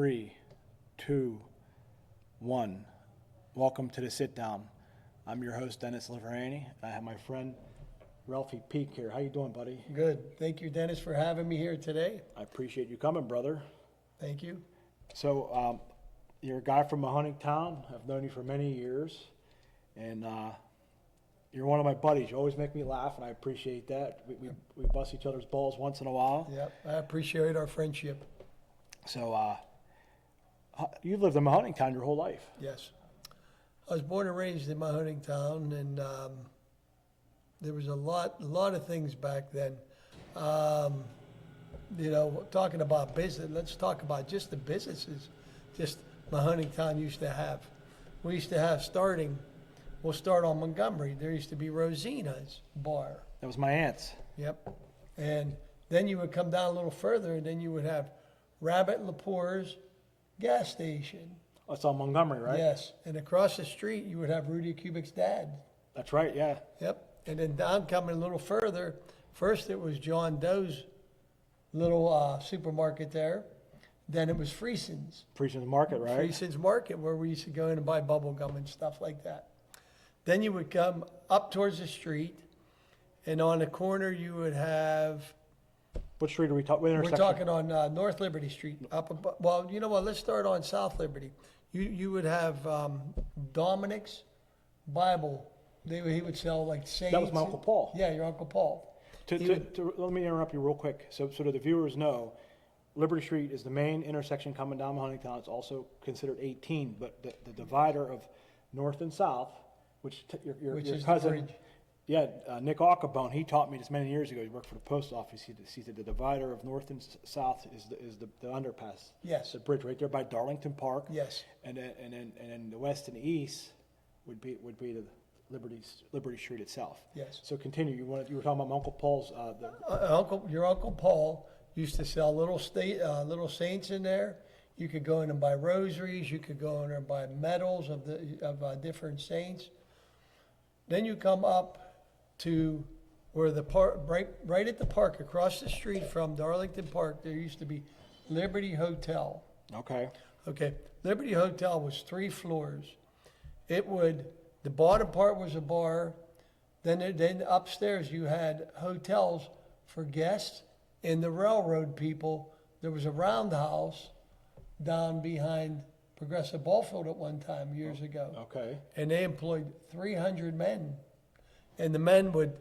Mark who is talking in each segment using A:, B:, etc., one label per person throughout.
A: 3, 2, 1. Welcome to the sit down. I'm your host, Dennis Liverani. I have my friend Ralphie Peak here. How you doing, buddy?
B: Good. Thank you, Dennis, for having me here today.
A: I appreciate you coming, brother.
B: Thank you.
A: So, you're a guy from Mahoningtown. I've known you for many years, and you're one of my buddies. You always make me laugh, and I appreciate that. We bust each other's balls once in a while.
B: Yep, I appreciate our friendship.
A: So, you've lived in Mahoningtown your whole life.
B: Yes. I was born and raised in Mahoningtown, and there was a lot of things back then. Talking about business, let's talk about just the businesses just Mahoningtown used to have. We used to have we'll start on Montgomery. There used to be Rosina's bar.
A: That was my aunt's.
B: Yep. And then you would come down a little further, and then you would have Rabbit Lepore's gas station.
A: Oh, it's on Montgomery, right?
B: Yes. And across the street, you would have Rudy Kubik's dad.
A: That's right, yeah.
B: Yep. And then down coming a little further, first it was John Doe's little supermarket there. Then it was Frieson's.
A: Frieson's Market, right?
B: Frieson's Market, where we used to go in and buy bubble gum and stuff like that. Then you would come up towards the street, and on the corner you would have...
A: What street are we talking?
B: We're talking on North Liberty Street. Well, you know what? Let's start on South Liberty. You would have Dominic's Bible. He would sell like Saines.
A: That was my Uncle Paul.
B: Yeah, your Uncle Paul.
A: Let me interrupt you real quick, so that the viewers know. Liberty Street is the main intersection coming down Mahoningtown. It's also considered 18, but the divider of north and south, which your cousin, Nick Acabone, he taught me this many years ago. He worked for the post office. He said the divider of north and south is the underpass.
B: Yes.
A: The bridge right there by Darlington Park.
B: Yes.
A: And then the west and east would be the Liberty Street itself.
B: Yes.
A: So continue. You were talking about my Uncle Paul's.
B: Your Uncle Paul used to sell little saints in there. You could go in and buy rosaries. You could go in there and buy medals of different saints. Then you come up to where the park, right at the park across the street from Darlington Park, there used to be Liberty Hotel.
A: Okay.
B: Okay. Liberty Hotel was 3 floors. The bottom part was a bar. Then upstairs you had hotels for guests and the railroad people. There was a roundhouse down behind Progressive Ballfield at one time years ago.
A: Okay.
B: And they employed 300 men. And the men would,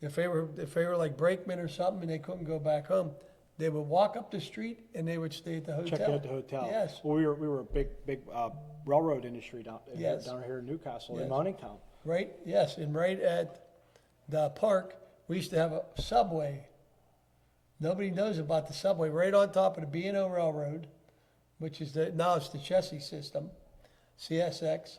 B: if they were like brakemen or something and they couldn't go back home, they would walk up the street and they would stay at the hotel.
A: Check out the hotel.
B: Yes.
A: Well, we were a big railroad industry down here in Newcastle,
B: Yes.
A: in Mahoningtown.
B: Right, yes, and right at the park, we used to have a subway. Nobody knows about the subway. Right on top of the B&O Railroad, which is now it's the Chessie system, CSX.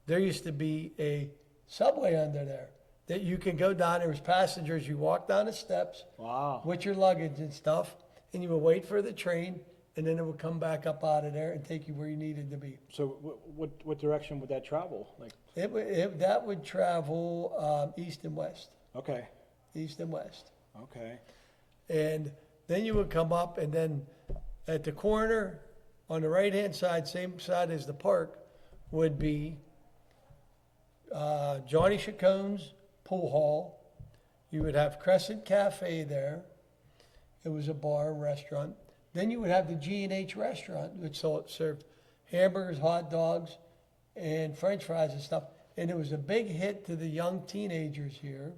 B: There used to be a subway under there that you can go down. There was passengers. You walk down the steps.
A: Wow.
B: With your luggage and stuff, and you would wait for the train, and then it would come back up out of there and take you where you needed to be.
A: So what direction would that travel? Like
B: that would travel east and west.
A: Okay.
B: East and west.
A: Okay.
B: And then you would come up, and then at the corner on the right-hand side, same side as the park, would be Johnny Chacon's pool hall. You would have Crescent Cafe there. It was a bar, restaurant. Then you would have the G&H restaurant, which served hamburgers, hot dogs, and French fries and stuff. And it was a big hit to the young teenagers here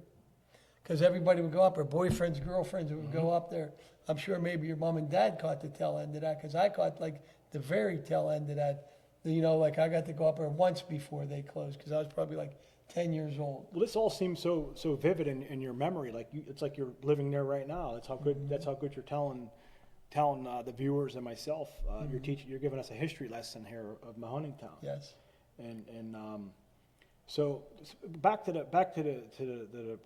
B: because everybody would go up, or boyfriends, girlfriends would go up there. I'm sure maybe your mom and dad caught the tail end of that because I caught like the very tail end of that. Like I got to go up there once before they closed because I was probably like 10 years old.
A: Well, this all seems so vivid in your memory. Like it's like you're living there right now. That's how good. Mm-hmm. That's how good you're telling the viewers and myself. You're giving us a history lesson here of Mahoningtown.
B: Yes.
A: And so back to the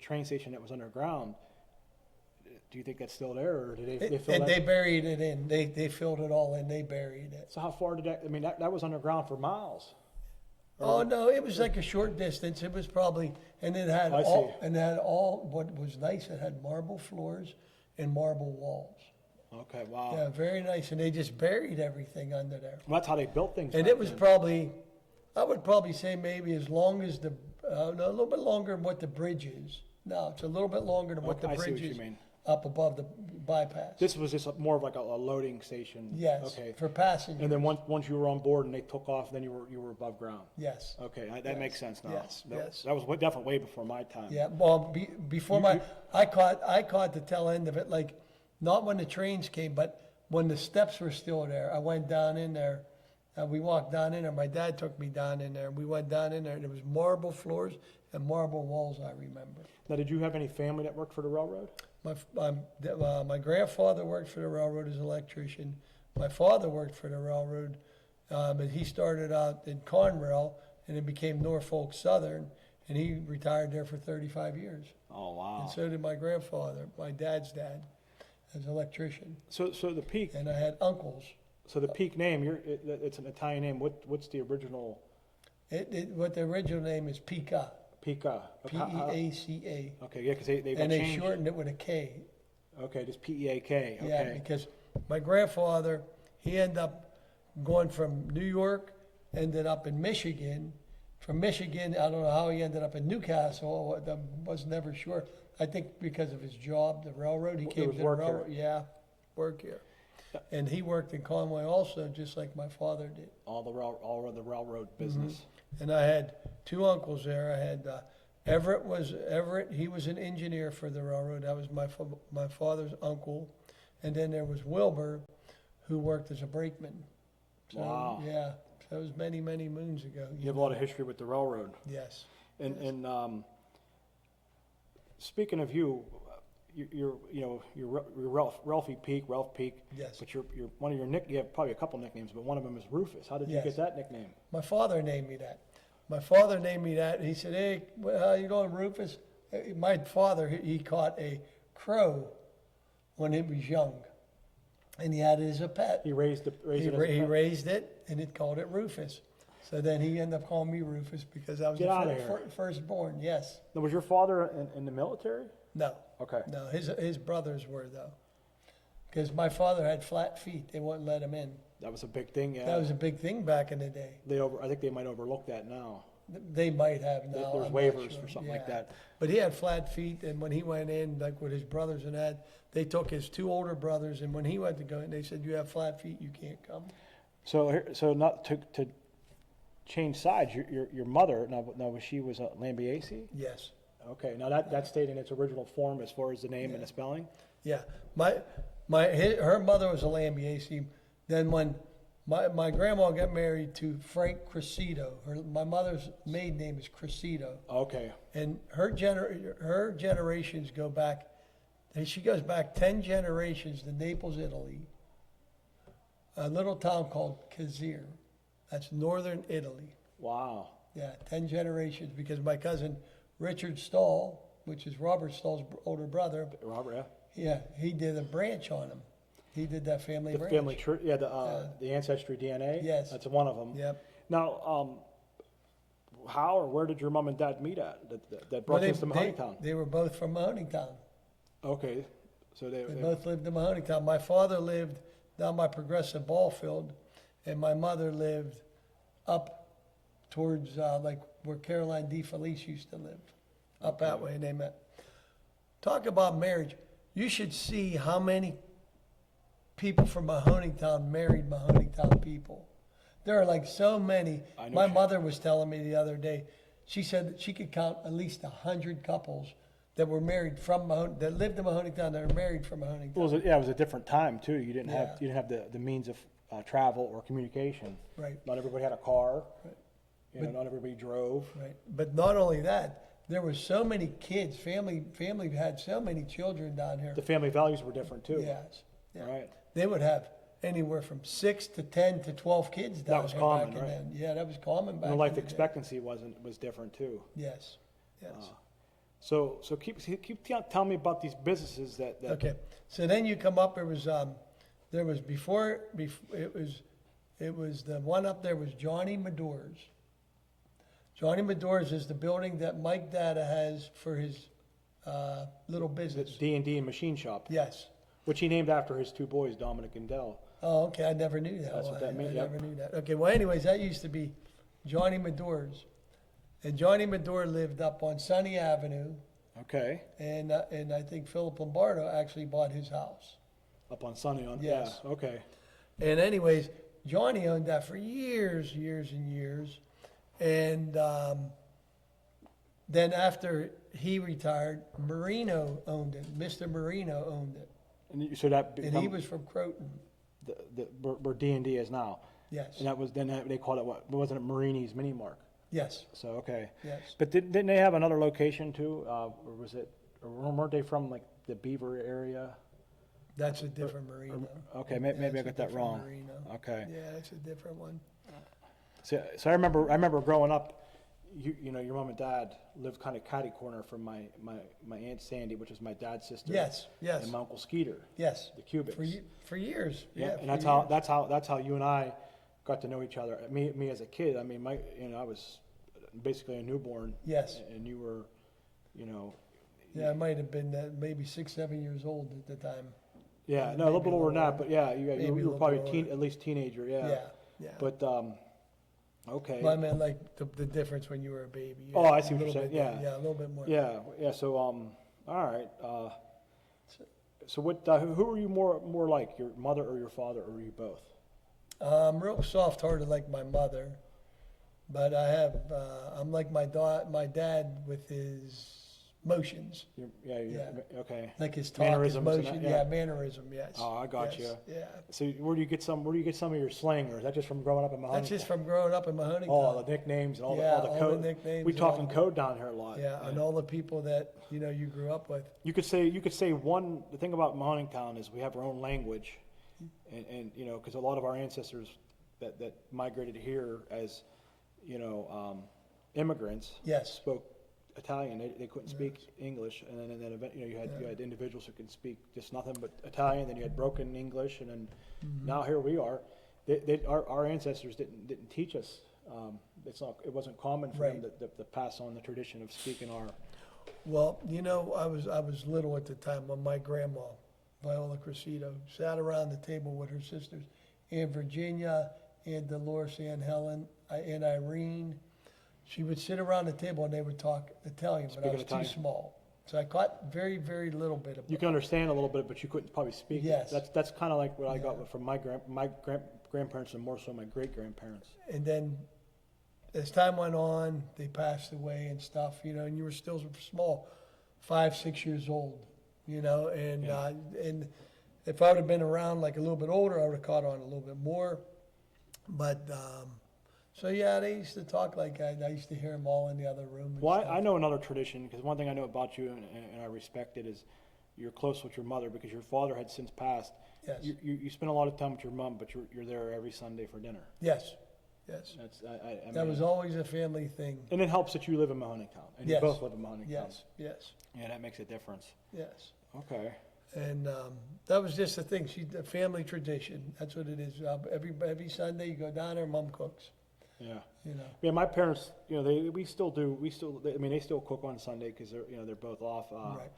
A: train station that was underground. Do you think that's still there, or did they fill that?
B: They buried it in. They filled it all in. They buried it.
A: So how far did that? I mean, that was underground for miles.
B: Oh no, it was like a short distance. It was probably, and it had all. What was nice, it had marble floors and marble walls.
A: Okay, wow.
B: Yeah, very nice. And they just buried everything under there.
A: Well, that's how they built things.
B: And
A: back
B: it was
A: then.
B: probably, I would probably say maybe as long as no, a little bit longer than what the bridge is. No, it's a little bit longer than what
A: Okay,
B: the
A: I see
B: bridge
A: what you
B: is
A: mean.
B: up above the bypass.
A: This was just more of like a loading station.
B: Yes,
A: Okay.
B: for passengers.
A: And then once you were on board and they took off, then you were above ground.
B: Yes.
A: Okay, that
B: Yes.
A: makes sense now.
B: Yes, yes.
A: That was definitely way before my time.
B: Yeah, well, before
A: You-
B: I caught the tail end of it, like, not when the trains came, but when the steps were still there. I went down in there, we walked down in there, my dad took me down in there, and we went down in there, and there was marble floors and marble walls, I remember.
A: Now, did you have any family that worked for the railroad?
B: My grandfather worked for the railroad as an electrician. My father worked for the railroad, and he started out in Conrail, and it became Norfolk Southern, and he retired there for 35 years.
A: Oh, wow.
B: And so did my grandfather, my dad's dad, as an electrician.
A: So the Peak,
B: And I had uncles.
A: so the Peak name, it's an Italian name. What's the original?
B: What the original name is Pica,
A: Pica.
B: P-E-A-C-A.
A: Okay, yeah, because they got
B: And they
A: changed.
B: shortened it with a K.
A: Okay, just P-E-A-K. Okay.
B: Yeah, because my grandfather, he ended up going from New York, ended up in Michigan. From Michigan, I don't know how he ended up in Newcastle. I was never sure. I think because of his job, the railroad. He
A: There
B: came
A: was
B: to the
A: work here.
B: railroad. Yeah, work here. And he worked in Conway also, just like my father did.
A: All of the railroad business.
B: And I had two uncles there. I had Everett. He was an engineer for the railroad. That was my father's uncle. And then there was Wilbur, who worked as a brakeman. So,
A: Wow.
B: Yeah, that was many, many moons ago.
A: You have a lot of history with the railroad.
B: Yes.
A: And speaking of you're Ralph Peak.
B: Yes.
A: But you're one of your you have probably a couple nicknames, but one of them is Roofus. How did you
B: Yes.
A: get that nickname?
B: My father named me that. My father named me that. He said, "Hey, how you doing, Rufus?" My father, he caught a crow when he was young, and he had it as a pet.
A: He raised it as a
B: He
A: pet?
B: raised it, and it called it Rufus. So then he ended up calling me Rufus because I was
A: Get
B: the
A: outta here.
B: firstborn. Yes.
A: Now, was your father in the military?
B: No.
A: Okay.
B: No. His brothers were though, because my father had flat feet. They wouldn't let him in.
A: That was a big thing. Yeah.
B: That was a big thing back in the day.
A: I think they might overlook that now.
B: They might have now.
A: There's
B: I'm not
A: waivers
B: sure.
A: for something like
B: Yeah.
A: that.
B: But he had flat feet, and when he went in, like with his brothers and that, they took his two older brothers, and when he went to go in, they said, "You have flat feet, you can't come."
A: So not to change sides. Your mother now was she a Lambiase?
B: Yes.
A: Okay. Now that stayed in its original form as far as the name and the spelling.
B: Yeah. Her mother was a Lambiase. Then when my grandma got married to Frank Cressito, my mother's maiden name is Cressito,
A: Okay.
B: and her generations go back. She goes back 10 generations to Naples, Italy, a little town called Kazir. That's northern Italy.
A: Wow.
B: Yeah, 10 generations, because my cousin Richard Stahl, which is Robert Stahl's older brother,
A: Robert. Yeah.
B: yeah, he did a branch on him. He did that family
A: The
B: branch.
A: family tree. Yeah. The ancestry DNA.
B: Yes.
A: That's one of them.
B: Yep.
A: Now, how or where did your mom and dad meet at? That brought
B: Well,
A: us to Mahoningtown.
B: they were both from Mahoningtown.
A: Okay. So
B: They both lived in Mahoningtown. My father lived down by Progressive Ball Field, and my mother lived up towards like where Caroline D. Felice used to live, up that way, and they met. Talk about marriage. You should see how many people from Mahoningtown married Mahoningtown people. There are like so many.
A: I know
B: My
A: she-
B: mother was telling me the other day, she said that she could count at least 100 couples that were married from that lived in Mahoningtown that are married from Mahoningtown.
A: Well, it was a different time too. You didn't
B: Yeah.
A: have the means of travel or communication.
B: Right.
A: Not everybody had a car.
B: Right.
A: Not everybody drove.
B: Right. But not only that, there were so many kids. Family had so many children down here.
A: The family values were different too.
B: Yes. Yeah.
A: Right.
B: They would have anywhere from 6 to 10 to 12 kids down
A: was
B: here
A: common,
B: back
A: right?
B: then. Yeah, that was common back
A: And the life
B: in the day.
A: expectancy was different too.
B: Yes. Yes.
A: So keep telling me about these businesses that.
B: Okay. So then you come up. There was before it was the one up there was Johnny Medores. Johnny Medores is the building that Mike Data has for his little business.
A: D&D and machine shop.
B: Yes.
A: Which he named after his two boys, Dominic and Dell.
B: Oh, okay, I never knew that.
A: That's what that meant,
B: I
A: yep.
B: never knew that. Okay, well, anyways, that used to be Johnny Medore's. And Johnny Medore lived up on Sunny Avenue,
A: Okay.
B: and I think Philip Lombardo actually bought his house.
A: Up on Sunny on,
B: Yes.
A: yeah, okay.
B: And anyways, Johnny owned that for years and years. And then after he retired, Marino owned it. Mr. Marino owned it.
A: And so that
B: And he was from Croton.
A: where D&D is now.
B: Yes.
A: And that was, then they called it what? Wasn't it Marini's Mini Mark?
B: Yes.
A: So, okay.
B: Yes.
A: But didn't they have another location too? Or was it, or weren't they from like the Beaver area?
B: That's a different Marino.
A: Okay, maybe I
B: That's a
A: got that
B: different
A: wrong.
B: Marino.
A: Okay.
B: Yeah, it's a different one.
A: So I remember growing up, you know, your mom and dad lived kind of catty corner from my Aunt Sandy, which is my dad's sister.
B: Yes, yes,
A: And my Uncle Skeeter,
B: yes.
A: the Cubics.
B: For years.
A: Yeah, and
B: for
A: that's
B: years.
A: how you and I got to know each other. Me as a kid, I mean, I was basically a newborn.
B: Yes.
A: And you were, you know.
B: Yeah, I might have been maybe 6, 7 years old at the time.
A: Yeah, no, a little bit
B: Maybe a
A: older than
B: little
A: that, but yeah,
B: Maybe a
A: you were
B: little
A: probably
B: bit older.
A: at least teenager, yeah.
B: Yeah, yeah.
A: But okay.
B: But I mean, like the difference when you were a baby.
A: Oh, I see
B: A
A: what you're
B: little
A: saying,
B: bit,
A: yeah.
B: Yeah, a little bit more.
A: Yeah. So all right. So what? Who were you more like, your mother or your father, or were you both?
B: I'm real soft-hearted like my mother, but I'm like my dad with his motions,
A: Yeah. Okay.
B: like his talk, his
A: Mannerisms and
B: motion.
A: that,
B: Yeah,
A: yeah.
B: mannerism. Yes.
A: Oh, I got
B: yes,
A: you.
B: Yeah.
A: So where do you get some of your slang, or is that just from growing up in Mahoningtown?
B: That's just from growing up in Mahoningtown.
A: all the nicknames and all
B: Yeah,
A: the
B: all the
A: code.
B: nicknames
A: We
B: and
A: talk
B: all
A: in
B: the-
A: code down here a lot.
B: Yeah, and all the people that you grew up with.
A: You could say one. The thing about Mahoningtown is we have our own language, and you know, because a lot of our ancestors that migrated here as, you know, immigrants
B: Yes.
A: spoke Italian. They couldn't speak English, and then you had individuals who could speak just nothing but Italian. Then you had broken English, and then now here we are. Our ancestors didn't teach us. It wasn't common for them to pass on the tradition of speaking our.
B: Well, I was little at the time when my grandma, Viola Cressito, sat around the table with her sisters, Aunt Virginia, Aunt Dolores, Aunt Helen, Aunt Irene. She would sit around the table and they would talk Italian, but I was
A: Italian.
B: too small. So I caught very, very little bit of
A: You
B: it.
A: can understand a little bit, but you couldn't probably speak.
B: Yes.
A: That's kind of like what I got from my grandparents, and more so my great grandparents.
B: And then as time went on, they passed away and stuff, and you were still small, 5, 6 years old, and
A: Yeah.
B: and if I would have been around like a little bit older, I would have caught on a little bit more. But so yeah, they used to talk like I used to hear them all in the other room. And
A: Well,
B: stuff.
A: I know another tradition, because one thing I know about you, and I respect it, is you're close with your mother, because your father had since passed.
B: Yes.
A: You spend a lot of time with your mom, but you're there every Sunday for dinner.
B: Yes, yes.
A: That's
B: That
A: mean,
B: was always a family thing.
A: and it helps that you live in Mahoningtown, and
B: Yes.
A: you both live in Mahoningtown.
B: Yes, yes,
A: Yeah, that makes a difference.
B: yes.
A: Okay.
B: And that was just the thing. A family tradition. That's what it is. Every Sunday you go down there, Mom cooks.
A: Yeah.
B: You know.
A: Yeah, my parents, we still do. They still cook on Sunday because they're both off.
B: Right.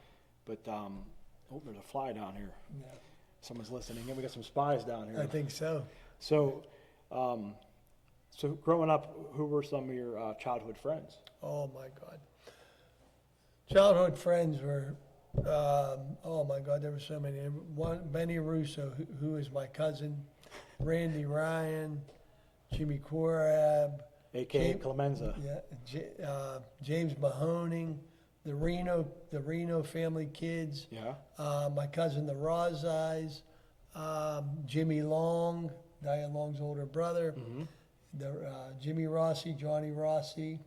A: But there's a fly down here.
B: Yeah.
A: Someone's listening, and we got some spies down here.
B: I think so.
A: So, so growing up, who were some of your childhood friends?
B: Oh my God. Childhood friends were. Oh my God, there were so many. One, Benny Russo, who is my cousin, Randy Ryan, Jimmy Corab,
A: A.K.A.
B: James-
A: Clemenza.
B: yeah, James Mahoning, the Reno family kids.
A: Yeah.
B: My cousin, the Rozais, Jimmy Long, Diane Long's older brother, Jimmy Rossi, Johnny Rossi,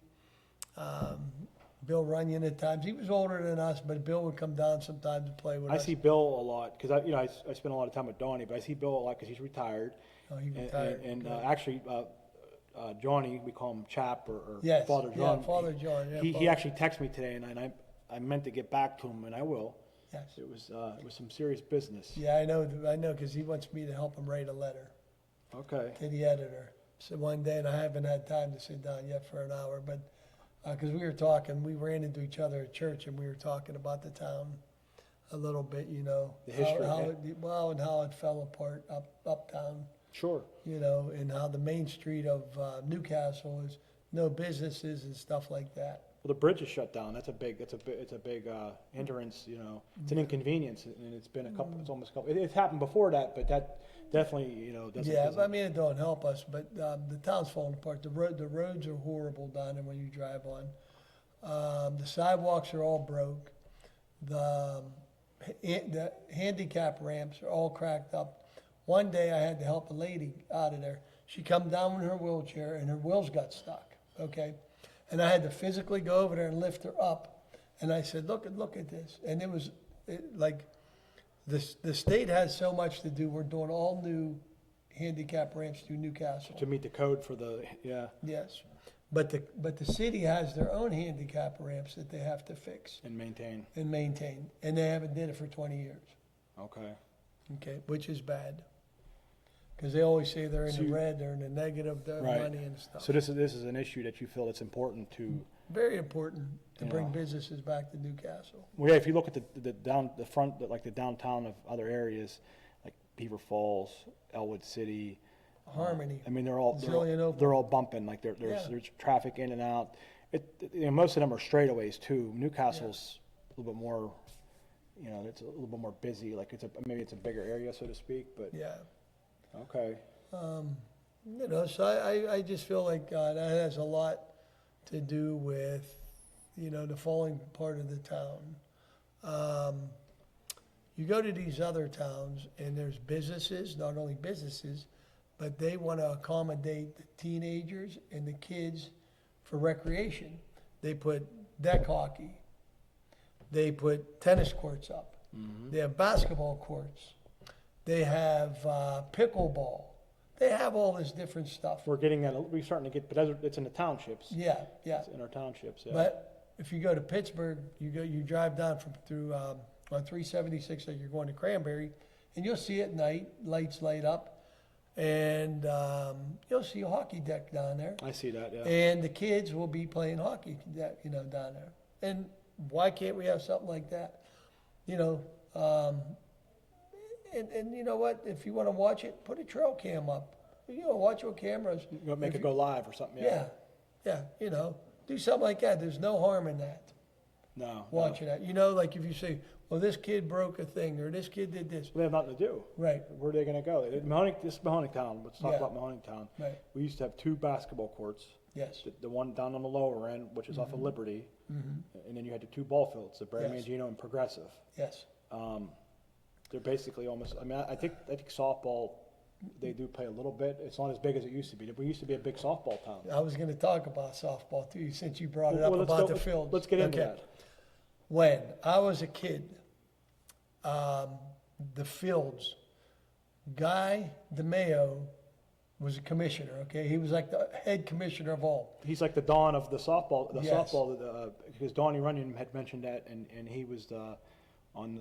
B: Bill Runyon at times. He was older than us, but Bill would come down sometimes and play with
A: I
B: us.
A: see Bill a lot because I spend a lot of time with Donnie, but I see Bill a lot because he's retired.
B: Oh, he
A: And,
B: retired.
A: and
B: Good.
A: actually, Johnny, we call him Chap or
B: Yes,
A: Father
B: yeah,
A: John.
B: Father John, yeah,
A: He
B: Father.
A: actually texted me today, and I meant to get back to him, and I will.
B: Yes.
A: It was some serious business.
B: Yeah, I know, because he wants me to help him write a letter
A: Okay.
B: to the editor. So one day, and I haven't had time to sit down yet for an hour, but because we were talking, we ran into each other at church, and we were talking about the town. a little bit, you know.
A: The history,
B: How
A: yeah.
B: well, and how it fell apart uptown,
A: Sure.
B: you know, and how the main street of Newcastle is no businesses and stuff like that.
A: Well, the bridge is shut down. It's a big hindrance, you know. It's an inconvenience, and it's been it's almost a couple, it's happened before that, but that definitely, you know,
B: Yeah, but I mean, it don't help us, but the town's falling apart. The roads are horrible down there when you drive on. The sidewalks are all broke. The handicap ramps are all cracked up. One day I had to help a lady out of there. She come down in her wheelchair and her wheels got stuck, okay? And I had to physically go over there and lift her up. And I said, look at this. And it was like, the state has so much to do. We're doing all new handicap ramps through Newcastle.
A: to meet the code for the, yeah,
B: Yes. But the city has their own handicap ramps that they have to fix
A: and maintain.
B: and maintain. And they haven't did it for 20 years,
A: Okay.
B: okay, which is bad. Because they always say they're in
A: So
B: the
A: you-
B: red, they're in the negative, their
A: Right.
B: money and stuff.
A: So this is an issue that you feel it's important to,
B: Very important to bring
A: Yeah.
B: businesses back to Newcastle.
A: well, yeah, if you look at the front, like the downtown of other areas, like Beaver Falls, Elwood City.
B: Harmony.
A: I mean, they're all
B: Zillionople.
A: bumping, like there's
B: Yeah.
A: there's traffic in and out. You know, most of them are straightaways too. Newcastle's a little bit more, you know, it's a little bit more busy, like maybe it's a bigger area, so to speak, but,
B: Yeah.
A: okay.
B: You know, so I just feel like that has a lot to do with, you know, the falling part of the town. You go to these other towns and there's businesses, not only businesses, but they want to accommodate the teenagers and the kids for recreation. They put deck hockey. They put tennis courts up. They have basketball courts. They have pickleball. They have all this different stuff.
A: We're starting to get, but it's in the townships.
B: Yeah, yeah.
A: It's in our townships, yeah.
B: But if you go to Pittsburgh, you drive down through on 376, like you're going to Cranberry, and you'll see at night lights light up, and you'll see a hockey deck down there,
A: I see that, yeah.
B: and the kids will be playing hockey, you know, down there. And why can't we have something like that? You know, and you know what? If you want to watch it, put a trail cam up. You know, watch your cameras.
A: You make it go live or something,
B: Yeah, yeah. You know, do something like that. There's no harm in that.
A: No.
B: Watching that. You know, like if you say, well, this kid broke a thing or this kid did this.
A: They have nothing to do.
B: Right,
A: Where are they gonna go? This is Mahoningtown. Let's talk
B: Yeah.
A: about Mahoningtown.
B: right.
A: We used to have 2 basketball courts.
B: Yes.
A: The one down on the lower end, which is off of Liberty, and then you had the 2 ball fields, the Barry
B: Yes.
A: Mangino and Progressive.
B: Yes.
A: They're basically almost. I mean, I think softball, they do play a little bit. It's not as big as it used to be. We used to be a big softball town.
B: I was going to talk about softball too, since you brought it
A: Well,
B: up
A: let's
B: about
A: go-
B: the fields.
A: Let's get into
B: Okay.
A: that.
B: When I was a kid, the fields, Guy DeMayo was a commissioner, okay? He was like the head commissioner of all.
A: He's like the Don of the softball.
B: Yes.
A: Because Donnie Runyon had mentioned that, and he was on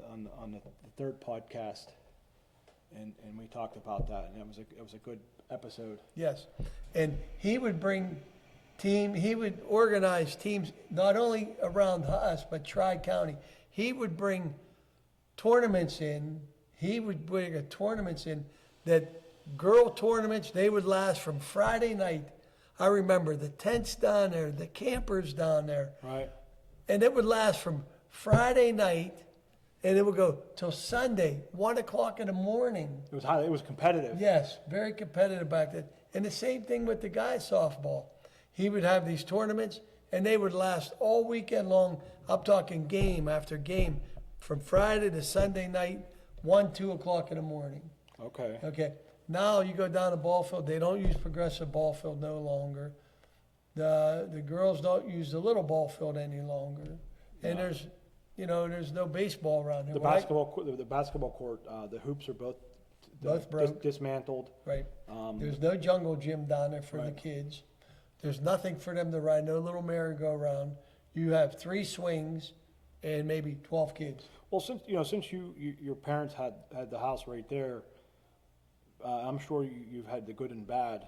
A: the 3rd podcast, and we talked about that, and it was a good episode.
B: Yes. And he would he would organize teams not only around us, but Tri-County. He would bring tournaments in. He would bring tournaments in that girl tournaments, they would last from Friday night. I remember the tents down there, the campers down there.
A: Right.
B: And it would last from Friday night and it would go till Sunday, 1 o'clock in the morning.
A: It was competitive.
B: Yes, very competitive back then. And the same thing with the guys softball. He would have these tournaments and they would last all weekend long. I'm talking game after game from Friday to Sunday night, 1, 2 o'clock in the morning.
A: Okay.
B: Okay. Now you go down the ball field. They don't use progressive ball field no longer. The girls don't use the little ball field any longer. And
A: No.
B: there's no baseball around there.
A: The basketball court, the hoops are both
B: broke.
A: dismantled.
B: Right. There's no jungle gym down there for the
A: Right.
B: kids. There's nothing for them to ride. No little merry-go-round. You have 3 swings and maybe 12 kids.
A: Well, since your parents had the house right there, I'm sure you've had the good and bad.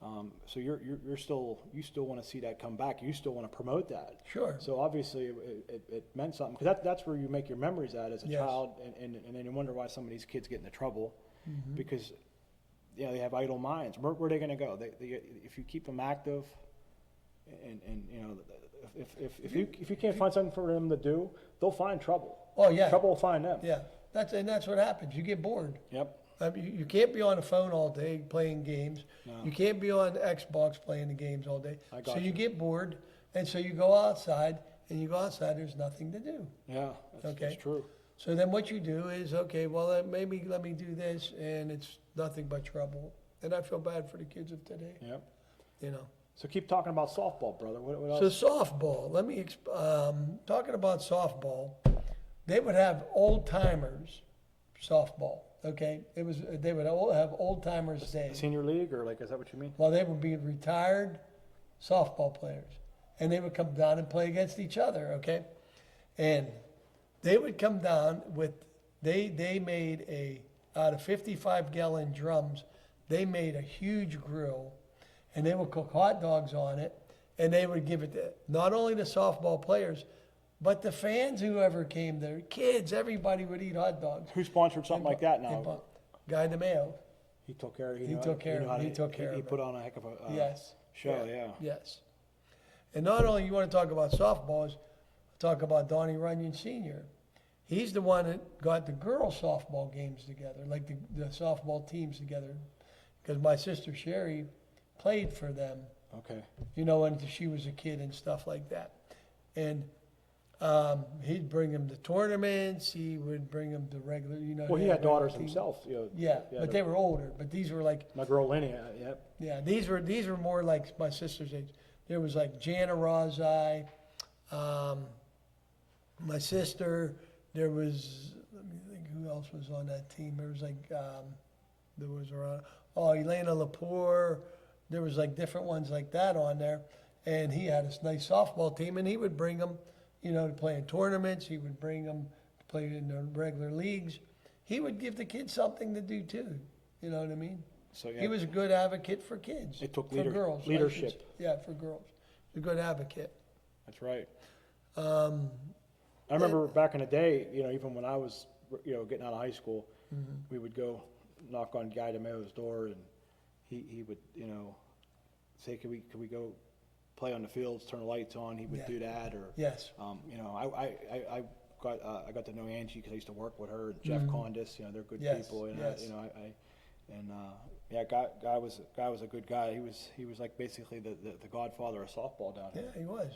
A: So you still want to see that come back. You still want to promote that.
B: Sure.
A: So obviously it meant something, because that's where you make your memories at as a
B: Yes.
A: child, and then you wonder why some of these kids get into trouble,
B: Mm-hmm.
A: because they have idle minds. Where are they going to go? If you keep them active, and if you can't find something for them to do, they'll find trouble.
B: Oh, yeah.
A: Trouble will find them.
B: Yeah, that's what happens. You get bored.
A: Yep.
B: I mean, you can't be on the phone all day playing games.
A: No.
B: You can't be on Xbox playing the games all day.
A: I got
B: So you
A: you.
B: get bored, and so you go outside, and you go outside, there's nothing to do.
A: Yeah. That's
B: Okay.
A: true.
B: So then what you do is, okay, well, maybe let me do this, and it's nothing but trouble. And I feel bad for the kids of today,
A: Yep.
B: you know.
A: So keep talking about softball, brother. What
B: So
A: else?
B: softball, talking about softball, they would have old timers softball. Okay, they would all have old timers day.
A: Senior league, or is that what you mean?
B: Well, they would be retired softball players, and they would come down and play against each other. Okay, and they would come down with they made out of 55-gallon drums, they made a huge grill, and they would cook hot dogs on it, and they would give it to not only the softball players, but the fans, whoever came there, kids, everybody would eat hot dogs.
A: Who sponsored something like that now?
B: Guy DeMayo.
A: He took care of it.
B: He took care of it. He took care of
A: He
B: it.
A: put on a heck of a
B: Yes.
A: show, yeah.
B: Yes. And not only you want to talk about softballs, talk about Donnie Runyon Sr. He's the one that got the girls softball games together, like the softball teams together, because my sister Sherry played for them,
A: Okay.
B: when she was a kid and stuff like that. And he'd bring them to tournaments. He would bring them to regular,
A: Well, he had daughters
B: teams.
A: himself.
B: Yeah, but they were older. But these were like,
A: My girl Lenny, yep.
B: yeah, these were more like my sister's age. There was like Jana Razai, my sister. There was, let me think, who else was on that team? There was Elena Lepore. There was like different ones like that on there. And he had a nice softball team, and he would bring them, to play in tournaments. He would bring them to play in the regular leagues. He would give the kids something to do too. You know what I mean?
A: So yeah,
B: He was a good advocate for kids.
A: It took
B: for girls.
A: leadership.
B: Yeah, for girls. He's a good advocate.
A: That's right.
B: Um,
A: I remember back in the day, even when I was, getting out of high school,
B: Mm-hmm.
A: we would go knock on Guy DeMayo's door, and he would, say, could we go play on the fields, turn the lights on? He would
B: Yeah.
A: do that, or
B: yes.
A: I got to know Angie because I used to work with her, and Jeff Condis. They're good
B: Yes,
A: people. And
B: yes.
A: Guy was a good guy. He was like basically the godfather of softball down
B: Yeah,
A: here.
B: he was.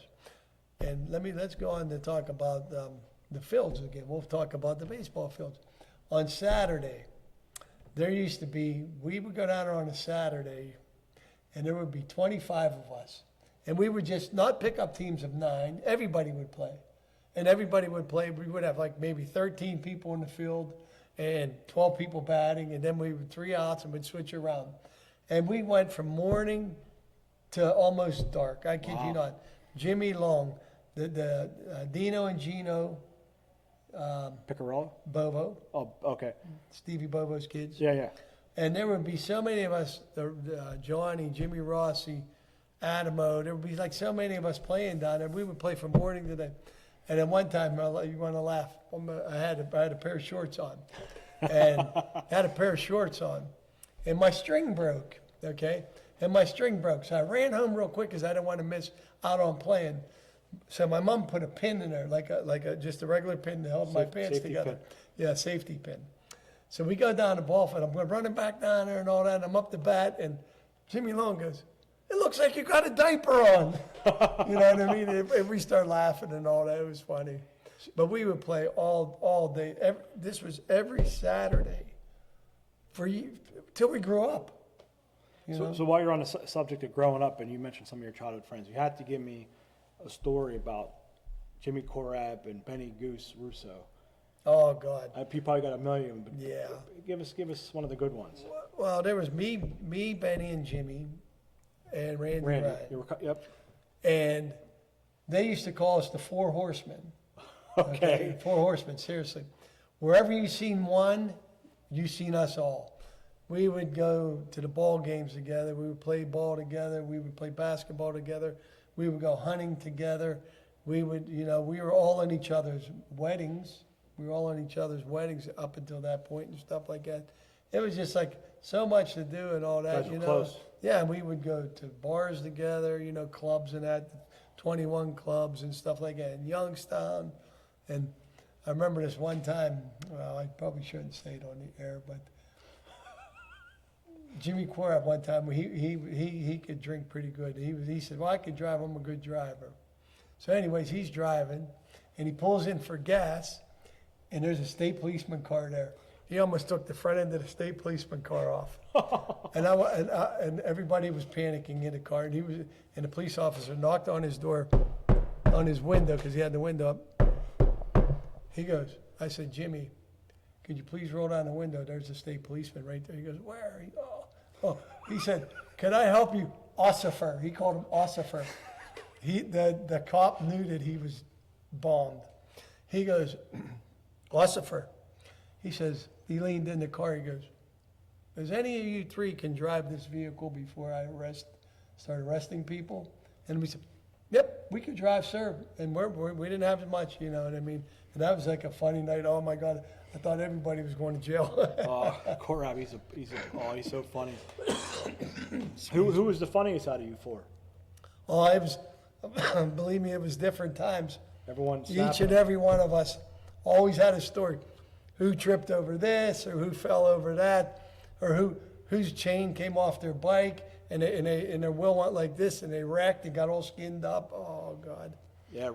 B: And let's go on to talk about the fields again. We'll talk about the baseball fields. On Saturday, there used to be, we would go down there on a Saturday, and there would be 25 of us. And we would just not pick up teams of 9. Everybody would play. And everybody would play. We would have like maybe 13 people in the field and 12 people batting, and then we would 3 outs and we'd switch around. And we went from morning to almost dark. I kid you
A: Wow.
B: not. Jimmy Long, the Dino and Gino
A: Picarella?
B: Bovo,
A: Oh, okay.
B: Stevie Bovo's kids.
A: Yeah.
B: And there would be so many of us, Johnny, Jimmy Rossi, Adamo, there would be like so many of us playing down there. We would play from morning to night. And then one time, you want to laugh, I had a pair of shorts on. And and my string broke, okay? And my string broke. So I ran home real quick because I didn't want to miss out on playing. So my mom put a pin in there, like just a regular pin to hold my pants
A: Safety
B: together.
A: pin.
B: Yeah, safety pin. So we go down the ball field. I'm running back down there and all that. And I'm up the bat, and Jimmy Long goes, "It looks like you got a diaper on." You know what I mean? And we start laughing and all that. It was funny. But we would play all day. This was every Saturday till we grew up. You know?
A: So while you're on the subject of growing up, and you mentioned some of your childhood friends, you had to give me a story about Jimmy Corab and Benny Goose Russo.
B: Oh God.
A: You probably got a million, but
B: Yeah.
A: give us one of the good ones.
B: Well, there was me, Benny, and Jimmy, and Randy. Ryan.
A: Yep.
B: And they used to call us the Four Horsemen.
A: Okay.
B: 4 Horsemen, seriously. Wherever you've seen one, you've seen us all. we would go to the ball games together. We would play ball together. We would play basketball together. We would go hunting together. We would, we were all in each other's weddings. We were all in each other's weddings up until that point and stuff like that. It was just like so much to do and all that,
A: Guys were close.
B: Yeah, and we would go to bars together, clubs and that, 21 clubs and stuff like that in Youngstown. And I remember this one time, well, I probably shouldn't say it on the air, but Jimmy Quarab one time, he could drink pretty good. He said, well, I could drive, I'm a good driver. So anyways, he's driving, and he pulls in for gas, and there's a state policeman car there. He almost took the front end of the state policeman car off. and everybody was panicking in the car, and the police officer knocked on his door, on his window, because he had the window up. He goes, I said, Jimmy, could you please roll down the window? There's a state policeman right there. He goes, where? He said, can I help you? Ossifer. He called him Ossifer. The cop knew that he was bombed. He goes, Ossifer. He says, he leaned in the car. He goes, does any of you three can drive this vehicle before I start arresting people? And we said, yep, we could drive, sir. And we didn't have much, you know what I mean? And that was like a funny night. Oh my God, I thought everybody was going to jail.
A: Corab, he's so funny. Who was the funniest out of you four?
B: Oh, it was, believe me, it was different times.
A: Everyone.
B: Each and every one of us always had a story. Who tripped over this, or who fell over that, or whose chain came off their bike, and their wheel went like this, and they wrecked and got all skinned up. Oh God. Yeah.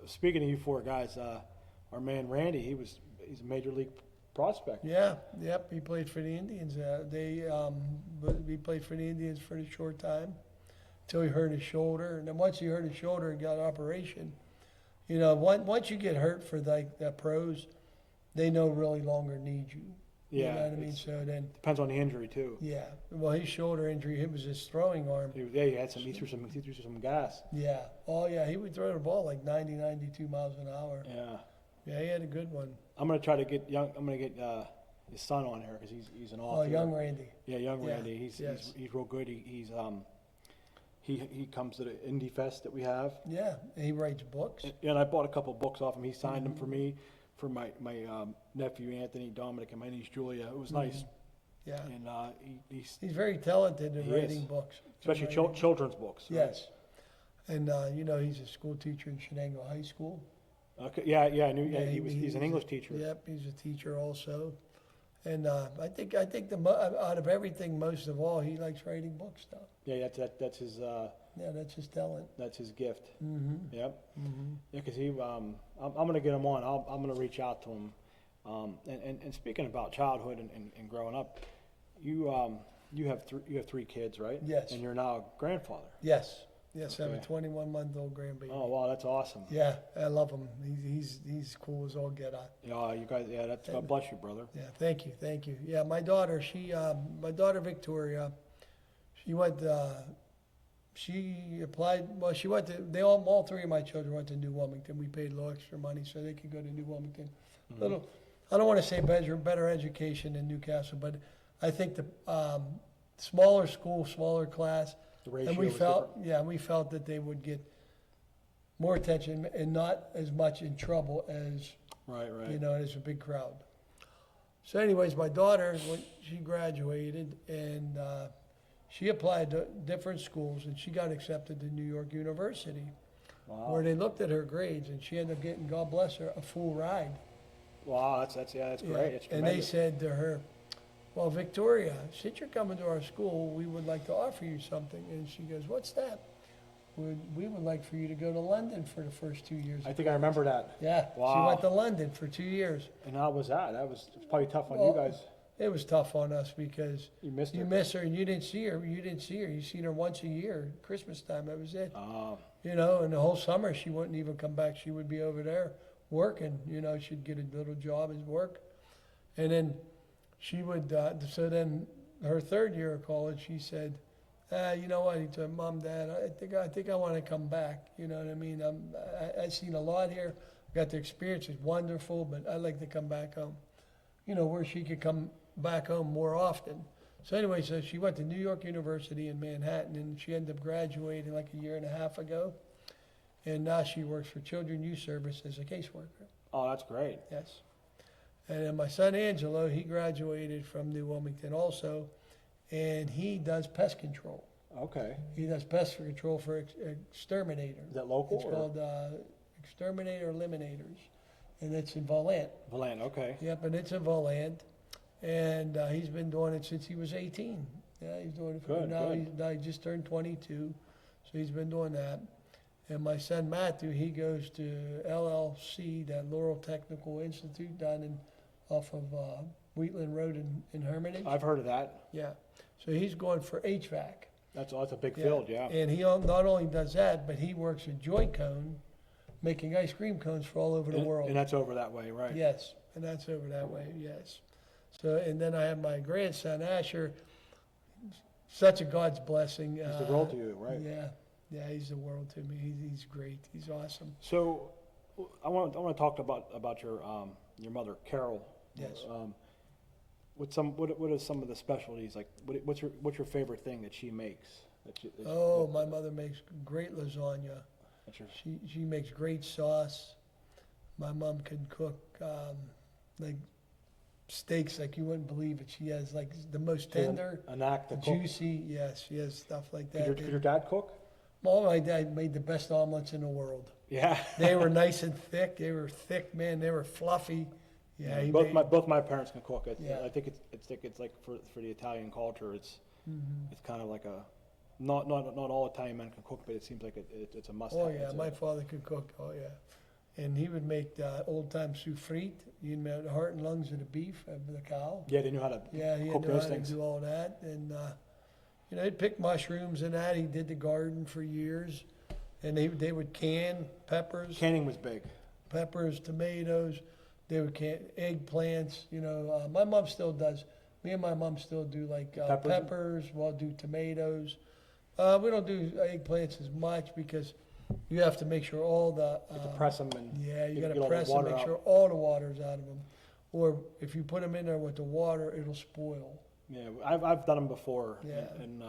A: Speaking of you four guys, our man Randy, he's a major league prospect.
B: Yeah. Yep. He played for the Indians. He played for the Indians for a short time, until he hurt his shoulder, and then once he hurt his shoulder and got an operation. Once you get hurt for the pros, they no really longer need you.
A: Yeah,
B: you know what I mean. So then
A: depends on the injury too.
B: Yeah, well, his shoulder injury, it was his throwing arm.
A: He had he threw some gas.
B: Yeah. Oh yeah, he would throw the ball like 90, 92 miles an hour.
A: Yeah.
B: Yeah, he had a good one.
A: I'm gonna try to get his son on here because he's an author.
B: Oh, young Randy.
A: Yeah, young Randy. He's real good. He comes to the Indie Fest that we have.
B: Yeah, and he writes books.
A: And I bought a couple books off him. He signed them for me, for my nephew Anthony, Dominic, and my niece Julia. It was nice.
B: Yeah.
A: And he's
B: very talented in writing books,
A: especially children's books.
B: Yes. Right? And he's a school teacher in Shenango High School.
A: Okay. Yeah. I knew. Yeah, he's an English teacher.
B: Yep. He's a teacher also. And I think out of everything, most of all, he likes writing books now.
A: Yeah, that's his.
B: That's his talent.
A: That's his gift.
B: Mm-hmm.
A: Yep. Mm-hmm. Yeah, because I'm gonna get him on. I'm gonna reach out to him. And speaking about childhood and growing up, you have three kids, right?
B: Yes.
A: And you're now a grandfather.
B: Yes. Yes,
A: Okay.
B: I have a 21-month-old grandbaby.
A: Oh wow, that's awesome.
B: Yeah, I love him. He's cool as all get out.
A: Yeah, you guys. Yeah, that's God bless you, brother.
B: Yeah, thank you. Yeah, my daughter, my daughter Victoria, she went. She applied. Well, she went to. All three of my children went to New Wilmington. We paid a little extra money so they could go to New Wilmington. Mm-hmm. I don't want to say better education than Newcastle, but I think the smaller school, smaller class.
A: And
B: we felt that they would get more attention and not as much in trouble as
A: right.
B: As a big crowd. So, anyways, my daughter, when she graduated, and she applied to different schools, and she got accepted to New York University, where they looked at her grades, and she ended up getting, God bless her, a full ride.
A: Wow, that's great. It's
B: and they said to her, well, Victoria, since you're coming to our school, we would like to offer you something. And she goes, what's that? We would like for you to go to London for the first 2 years.
A: I think I remember that.
B: Yeah,
A: wow.
B: She went to London for 2 years.
A: And how was that? It's probably tough on you guys.
B: It was tough on us because
A: you miss
B: her and you didn't see her. You seen her once a year, Christmas time. That was it. And the whole summer she wouldn't even come back. She would be over there working. She'd get a little job as work, and then she would. So then her third year of college, she said, you know what? He said, Mom, Dad, I think I want to come back. You know what I mean? I've seen a lot here. Got the experience. It's wonderful, but I'd like to come back home. Where she could come back home more often. So anyway, so she went to New York University in Manhattan, and she ended up graduating like a year and a half ago. And now she works for Children Youth Service as a caseworker.
A: Oh, that's great.
B: Yes. And then my son Angelo, he graduated from New Wilmington also, and he does pest control.
A: Okay.
B: He does pest control for exterminator.
A: Is that local?
B: It's
A: or?
B: called Exterminator Eliminators, and it's in Volant.
A: Volant, okay.
B: Yep, and it's in Volant, and he's been doing it since he was 18. Yeah, he's doing it for
A: Good,
B: now.
A: good.
B: Now he just turned 22, so he's been doing that. And my son Matthew, he goes to LLC, that Laurel Technical Institute down in off of Wheatland Road in Hermitage.
A: I've heard of that.
B: Yeah, so he's going for HVAC.
A: That's a big field, yeah.
B: And he not only does that, but he works at Joy Cone, making ice cream cones for all over the world.
A: And that's over that way, right?
B: Yes, and that's over that way, yes. So, and then I have my grandson, Asher, such a God's blessing.
A: He's the world to you, right?
B: Yeah, he's the world to me. He's great. He's awesome.
A: So, I want to talk about your mother, Carol.
B: Yes.
A: What are some of the specialties? Like, what's your favorite thing that she makes?
B: My mother makes great lasagna.
A: That's your,
B: She makes great sauce. My mom can cook like steaks like you wouldn't believe it. She has like the most tender,
A: a knack to cook.
B: juicy. Yes, she has stuff like that.
A: Could your dad cook?
B: My dad made the best omelets in the world.
A: Yeah.
B: They were nice and thick. They were thick, man. They were fluffy. Yeah, he made,
A: both my parents can cook.
B: Yeah.
A: I think it's like for the Italian culture, it's
B: Mhm.
A: it's kind of like a not all Italian men can cook, but it seems like it's a must.
B: Oh yeah, my father could cook. Oh yeah, and he would make old time souffrite. You know, the heart and lungs of the beef of the cow.
A: Yeah, they knew how to
B: Yeah, he
A: cook
B: knew
A: those
B: how
A: things.
B: to do all that, and you know, he'd pick mushrooms and that. He did the garden for years, and they would can peppers,
A: Canning was big.
B: tomatoes. They would can eggplants. You know, my mom still does. Me and my mom still do like peppers. We'll do tomatoes. We don't do eggplants as much because you have to make sure all the
A: You have to press them and
B: yeah, you got
A: get
B: to
A: all the
B: press them,
A: water
B: make
A: out.
B: sure all the water's out of them. Or if you put them in there with the water, it'll spoil.
A: Yeah, I've done them before.
B: Yeah,
A: and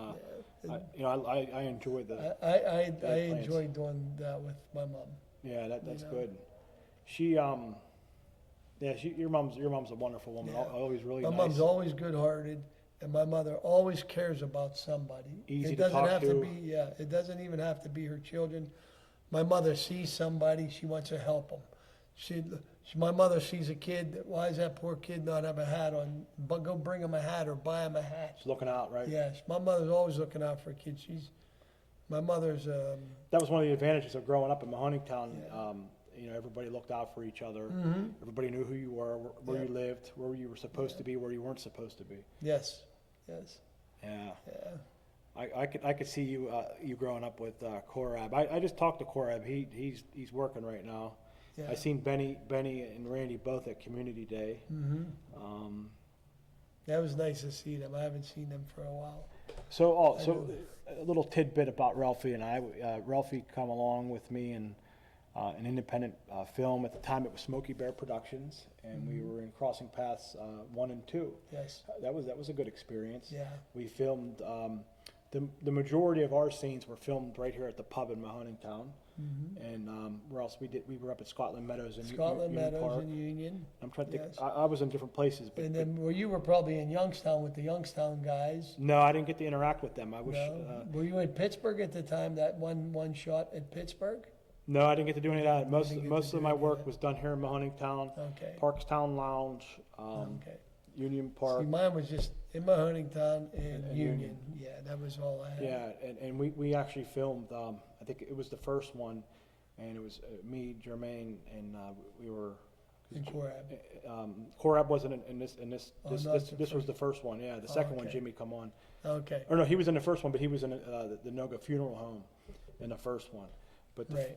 B: yeah.
A: I enjoy the.
B: I
A: eggplants.
B: enjoy doing that with my mom.
A: Yeah, that's
B: know.
A: good. Your mom's a wonderful woman.
B: Yeah.
A: Always really
B: My
A: nice.
B: mom's always good-hearted, and my mother always cares about somebody.
A: Easy
B: it
A: to
B: doesn't
A: talk
B: have
A: to.
B: be it doesn't even have to be her children. My mother sees somebody, she wants to help them. My mother sees a kid. Why does that poor kid not have a hat on? But go bring him a hat or buy him a hat.
A: She's looking out, right?
B: Yes, my mother's always looking out for kids. My mother's.
A: That was one of the advantages of growing up in Mahoningtown.
B: Yeah.
A: Everybody looked out for each other.
B: Mhm.
A: Everybody knew who you were, where
B: Yeah.
A: you lived, where you were supposed to be, where you weren't supposed to be.
B: Yes.
A: Yeah.
B: Yeah.
A: I could see you growing up with Korab. I just talked to Korab. He's working right now.
B: Yeah.
A: I seen Benny and Randy both at Community Day.
B: Mm-hmm.
A: Um,
B: That was nice to see them. I haven't seen them for a while.
A: so
B: I
A: so
B: know.
A: a little tidbit about Ralphie and I. Ralphie come along with me in an independent film. At the time, it was Smokey Bear Productions, and we were in Crossing Paths 1 and 2.
B: Yes.
A: That was a good experience.
B: Yeah.
A: We filmed the majority of our scenes were filmed right here at the pub in Mahoningtown,
B: Mm-hmm.
A: and where else we were up at Scotland Meadows and
B: Scotland
A: Union
B: Meadows
A: Park.
B: and Union.
A: I'm trying to think.
B: Yes.
A: I was in different places, but,
B: And then, well, you were probably in Youngstown with the Youngstown guys.
A: no, I didn't get to interact with them. I wish.
B: No? Were you in Pittsburgh at the time? That one shot at Pittsburgh?
A: No, I didn't get to do any of that.
B: You
A: Most
B: didn't get
A: most
B: to
A: of
B: do
A: my
B: any of
A: work
B: that.
A: was done here in Mahoningtown,
B: Okay.
A: Parkstown Lounge,
B: Okay.
A: Union
B: See,
A: Park.
B: mine was just in Mahoningtown and
A: And
B: Union.
A: Union.
B: Yeah, that was all I had.
A: Yeah, and we actually filmed. I think it was the first one, and it was me, Jermaine, and we were.
B: In Corab.
A: Korab wasn't in this.
B: Oh,
A: This
B: not the
A: was
B: first.
A: the first one. Yeah, the second one,
B: okay.
A: Jimmy come on.
B: Okay.
A: Or no, he was in the first one, but he was in the Noga Funeral Home in the first one. But
B: Right.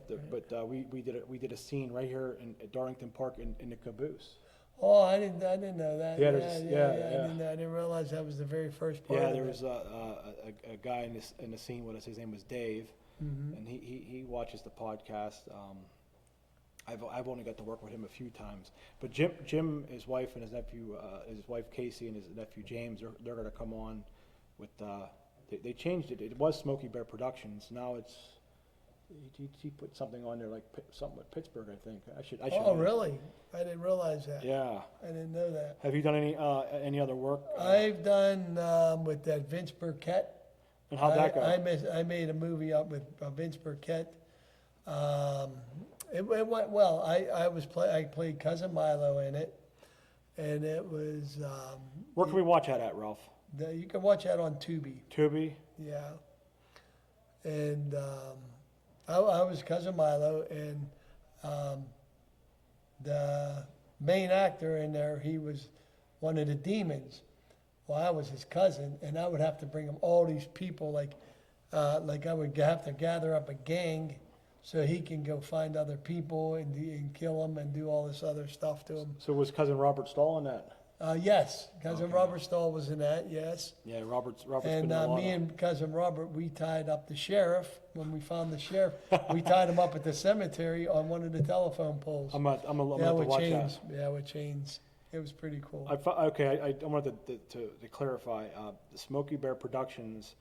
A: we did a scene right here at Darlington Park in the caboose.
B: Oh, I didn't know that.
A: Yeah,
B: Yeah,
A: there's-
B: yeah,
A: yeah.
B: I didn't realize that was the very first part.
A: Yeah,
B: of
A: there
B: it.
A: was a guy in the scene with us. His name was Dave,
B: Mhm.
A: and he watches the podcast. I've only got to work with him a few times. But Jim, his wife and his nephew, his wife Casey and his nephew James, they're going to come on with. They changed it. It was Smokey Bear Productions. Now it's. He put something on there like something with Pittsburgh, I think. I should.
B: Oh, really? I didn't realize that.
A: Yeah.
B: I didn't know that.
A: Have you done any other work?
B: I've done with that Vince Burkett.
A: And how'd that go?
B: I made a movie up with Vince Burkett. It went well. I played Cousin Milo in it, and it was.
A: Where can we watch that at, Ralph?
B: You can watch that on Tubi.
A: Tubi.
B: Yeah. And I was Cousin Milo, and the main actor in there, he was one of the demons. Well, I was his cousin, and I would have to bring him all these people, like I would have to gather up a gang so he can go find other people and kill them and do all this other stuff to them.
A: So was Cousin Robert Stahl in that?
B: Yes, Cousin Robert Stahl was in that, yes.
A: Yeah, Robert's
B: And
A: been in a lot
B: me
A: of-
B: and Cousin Robert, we tied up the sheriff. When we found the sheriff, we tied him up at the cemetery on one of the telephone poles.
A: I'm gonna
B: yeah,
A: have to
B: with
A: watch
B: chains.
A: that.
B: Yeah, with chains. It was pretty cool.
A: I wanted to clarify. The Smokey Bear Productions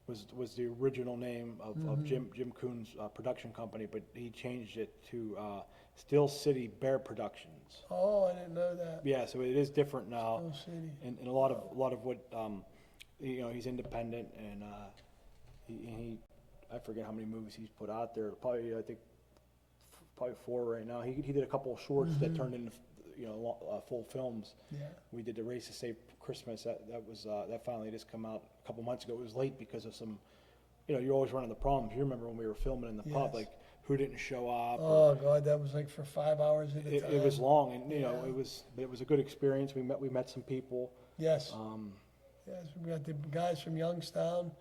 A: was the original name of Jim Coon's production company, but he changed it to Still City Bear Productions.
B: Oh, I didn't know that.
A: Yeah, so it is different now.
B: Still City.
A: And a lot of what he's independent, and he I forget how many movies he's put out there. Probably I think probably 4 right now. He did a couple of shorts that turned into full films.
B: Yeah.
A: We did the Race to Save Christmas. That finally just come out a couple months ago. It was late because of some, you're always running the problems. You remember when we were filming in the pub,
B: Yes.
A: like who didn't show up.
B: Oh God, that was like for 5 hours at a time.
A: It was long, and
B: Yeah.
A: it was a good experience. We met some people.
B: Yes. Yes, we got the guys from Youngstown.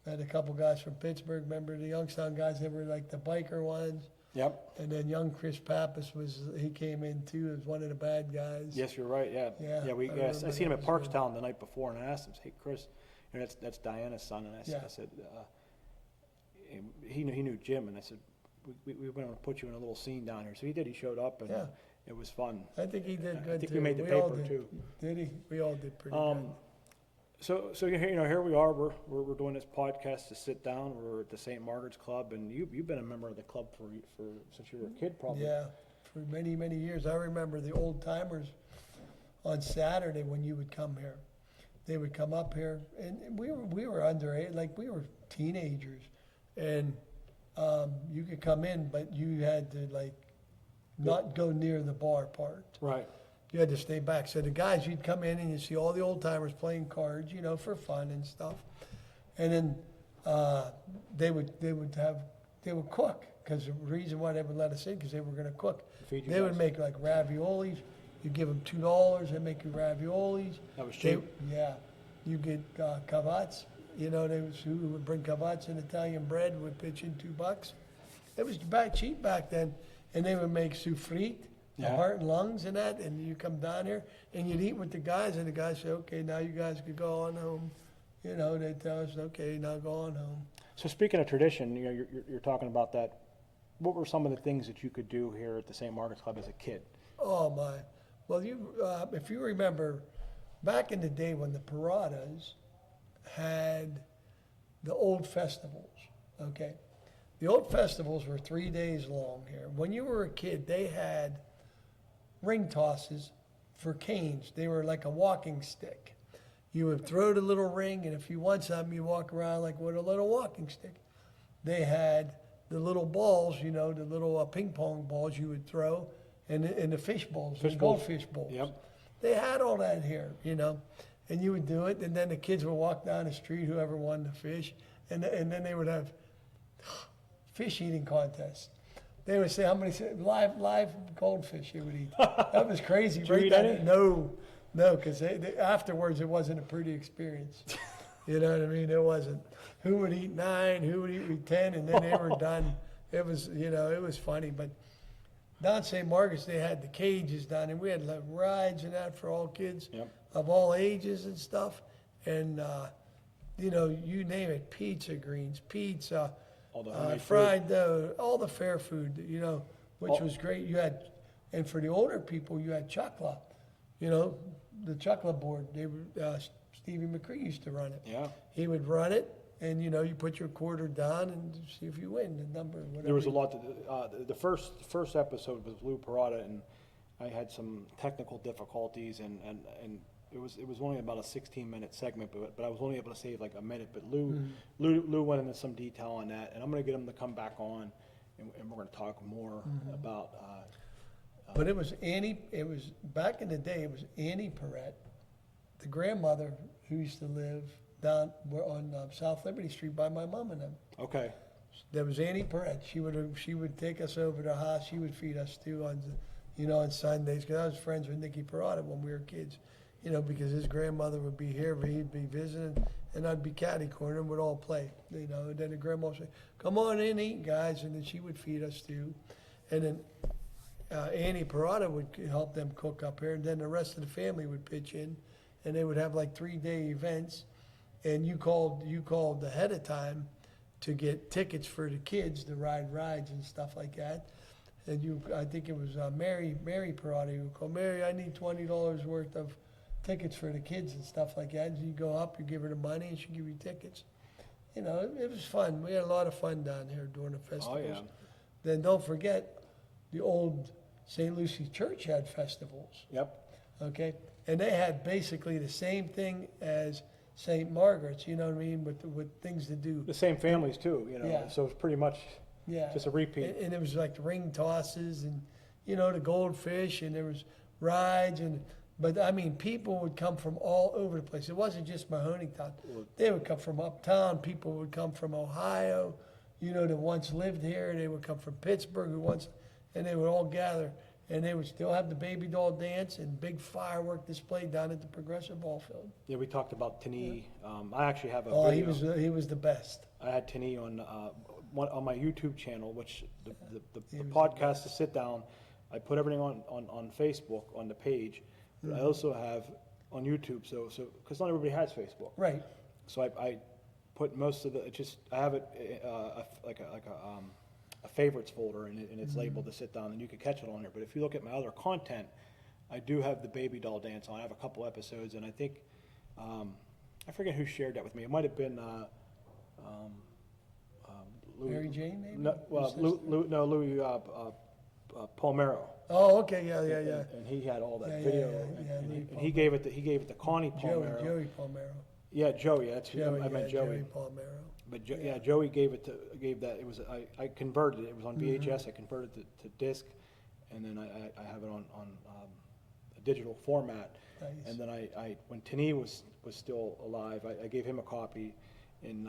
B: Had a couple guys from Pittsburgh. Remember the Youngstown guys? They were like the biker ones.
A: Yep.
B: And then young Chris Pappas he came in too as one of the bad guys.
A: Yes, you're right. Yeah.
B: Yeah,
A: I seen him at
B: that was
A: Parkstown the night before, and I asked him, "Hey, Chris, that's Diana's son," and I
B: Yeah.
A: said, he knew Jim, and I said, we want to put you in a little scene down here. So he did. He showed up, and
B: Yeah.
A: it was fun.
B: I think he did good
A: I think
B: too.
A: we made the
B: all
A: paper
B: did.
A: too.
B: Did he? We all did pretty good.
A: So here we are. We're doing this podcast to sit down. We're at the St. Margaret's Club, and you've been a member of the club for since you were a kid, probably.
B: Yeah, for many, many years. I remember the old timers on Saturday when you would come here. They would come up here, and we were underage, like we were teenagers, and you could come in, but you had to like not go near the bar part.
A: Right.
B: You had to stay back. So the guys, you'd come in and you'd see all the old timers playing cards, for fun and stuff. And then they would cook, because the reason why they would let us in, because they were going to cook.
A: Feed you
B: They would
A: guys.
B: make like raviolis. You give them $2, they make you raviolis.
A: That was cheap.
B: Yeah. You get cavats. Who would bring cavats and Italian bread would pitch in $2. It was cheap back then. And they would make soufrite. The
A: Yeah.
B: heart and lungs and that, and you come down here and you'd eat with the guys, and the guys say, "Okay, now you guys could go on home." They tell us, "Okay, now go on home."
A: So speaking of tradition, you're talking about that. What were some of the things that you could do here at the St. Margaret's Club as a kid?
B: Oh my! Well, if you remember, back in the day when the Perrottas had the old festivals, okay, the old festivals were 3 days long here. When you were a kid, they had ring tosses for canes. They were like a walking stick. You would throw the little ring, and if you won something, you walk around like with a little walking stick. They had the little balls, the little ping pong balls you would throw, and the fish bowls,
A: Fish
B: the
A: bowls.
B: goldfish bowls.
A: Yep.
B: They had all that here, and you would do it, and then the kids would walk down the street, whoever won the fish, and then they would have fish eating contests. They would say how many live goldfish you would eat. That was crazy.
A: Did you eat any?
B: No, because afterwards it wasn't a pretty experience. You know what I mean? It wasn't. Who would eat 9? Who would eat 10? And then they were done. It was, it was funny. But down St. Margaret's, they had the cages down, and we had like rides and that for all kids
A: Yep.
B: of all ages and stuff. And you name it, pizza, greens, pizza.
A: All the homemade
B: Fried dough, all the fair food, which was great. You had, and for the older people, you had chocolate. You know, the chocolate board. Stevie McCree used to run it.
A: Yeah.
B: He would run it, and you know, you put your quarter down and see if you win the number. Whatever.
A: There was a lot to, the first episode was Lou Perrotta, and I had some technical difficulties, and it was only about a 16-minute segment, but I was only able to save like a minute. But Lou went into some detail on that, and I'm going to get him to come back on, and we're going to talk more about.
B: But it was Annie. It was back in the day. It was Annie Perrette, the grandmother who used to live down on South Liberty Street by my mom and them.
A: Okay.
B: There was Annie Perrette. She would take us over to her house. She would feed us too on, on Sundays. Because I was friends with Nicky Perrotta when we were kids. Because his grandmother would be here, he'd be visiting, and I'd be catty corner and we'd all play. And then the grandma would say, "Come on in, eat, guys," and then she would feed us too. And then Annie Perrotta would help them cook up here, and then the rest of the family would pitch in, and they would have like 3-day events. And you called ahead of time to get tickets for the kids to ride rides and stuff like that. And I think it was Mary Perrotta who called. "Mary, I need $20 worth of tickets for the kids and stuff like that." And you go up, you give her the money, and she give you tickets. It was fun. We had a lot of fun down here during the festivals.
A: Oh, yeah.
B: Then don't forget, the old St. Lucie Church had festivals.
A: Yep.
B: Okay, and they had basically the same thing as St. Margaret's. You know what I mean, with things to do.
A: The same families too,
B: Yeah.
A: So it's pretty much just a repeat.
B: And it was like ring tosses and, the goldfish, and there was rides. But I mean, people would come from all over the place. It wasn't just Mahoningtown. They would come from uptown. People would come from Ohio, that once lived here. They would come from Pittsburgh, and they would all gather. And they would still have the baby doll dance and big firework display down at the Progressive Ball Field.
A: Yeah, we talked about Tani. I actually have a
B: Oh,
A: video.
B: he was the best.
A: I had Tani on my YouTube channel, which the podcast to sit down. I put everything on Facebook on the page, but I also have on YouTube. So because not everybody has Facebook,
B: Right.
A: so I put most of I have it like a favorites folder, and it's labeled to sit down, and you can catch it on there. But if you look at my other content, I do have the baby doll dance on. I have a couple episodes, and I think I forget who shared that with me. It might have been Louis,
B: Mary Jane, maybe?
A: No, well, Louis Palmero.
B: Oh, okay, yeah.
A: And he had all that
B: Yeah,
A: video,
B: yeah,
A: and he gave it to Connie Palmero.
B: Joey Palmero.
A: Yeah, Joey. That's who I meant, Joey.
B: Joey Palmero.
A: But Joey gave that. It was I converted it. It was on VHS. I converted it to disc, and then I have it on a digital format.
B: Nice.
A: And then I when Tani was still alive, I gave him a copy. And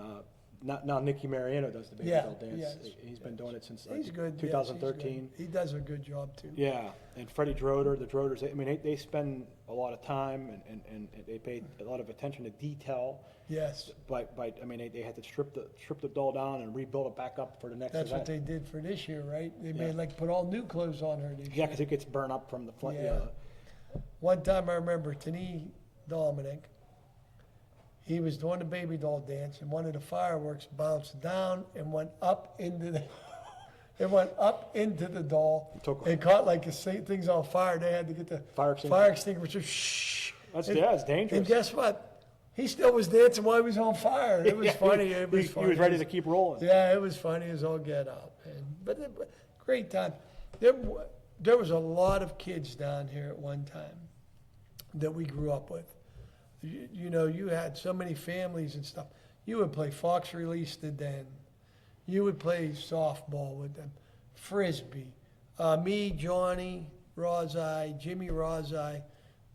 A: now Nicky Mariano does the baby doll dance.
B: Yes.
A: He's been doing it since
B: He's good.
A: 2013.
B: Yes, he does a good job too.
A: Yeah, and Freddie Droder, the Droders. I mean, they spend a lot of time and they pay a lot of attention to detail.
B: Yes.
A: But I mean, they had to strip the doll down and rebuild it back up for the next
B: That's
A: event.
B: what they did for this year, right? They made put all new clothes on her this year.
A: Yeah, because it gets burned up from the front.
B: Yeah. One time I remember Tani Dominic, he was doing the baby doll dance, and one of the fireworks bounced down and went up into the doll. It caught like the things on fire. They had to get the fire extinguisher. Shh.
A: It's dangerous.
B: And guess what? He still was dancing while he was on fire. It was funny. It was funny.
A: He was ready to keep rolling.
B: Yeah, it was funny as all get out. But great time. There was a lot of kids down here at one time that we grew up with. You had so many families and stuff. You would play Fox Release the Den. You would play softball with them, Frisbee. Me, Johnny Rozai, Jimmy Rozai,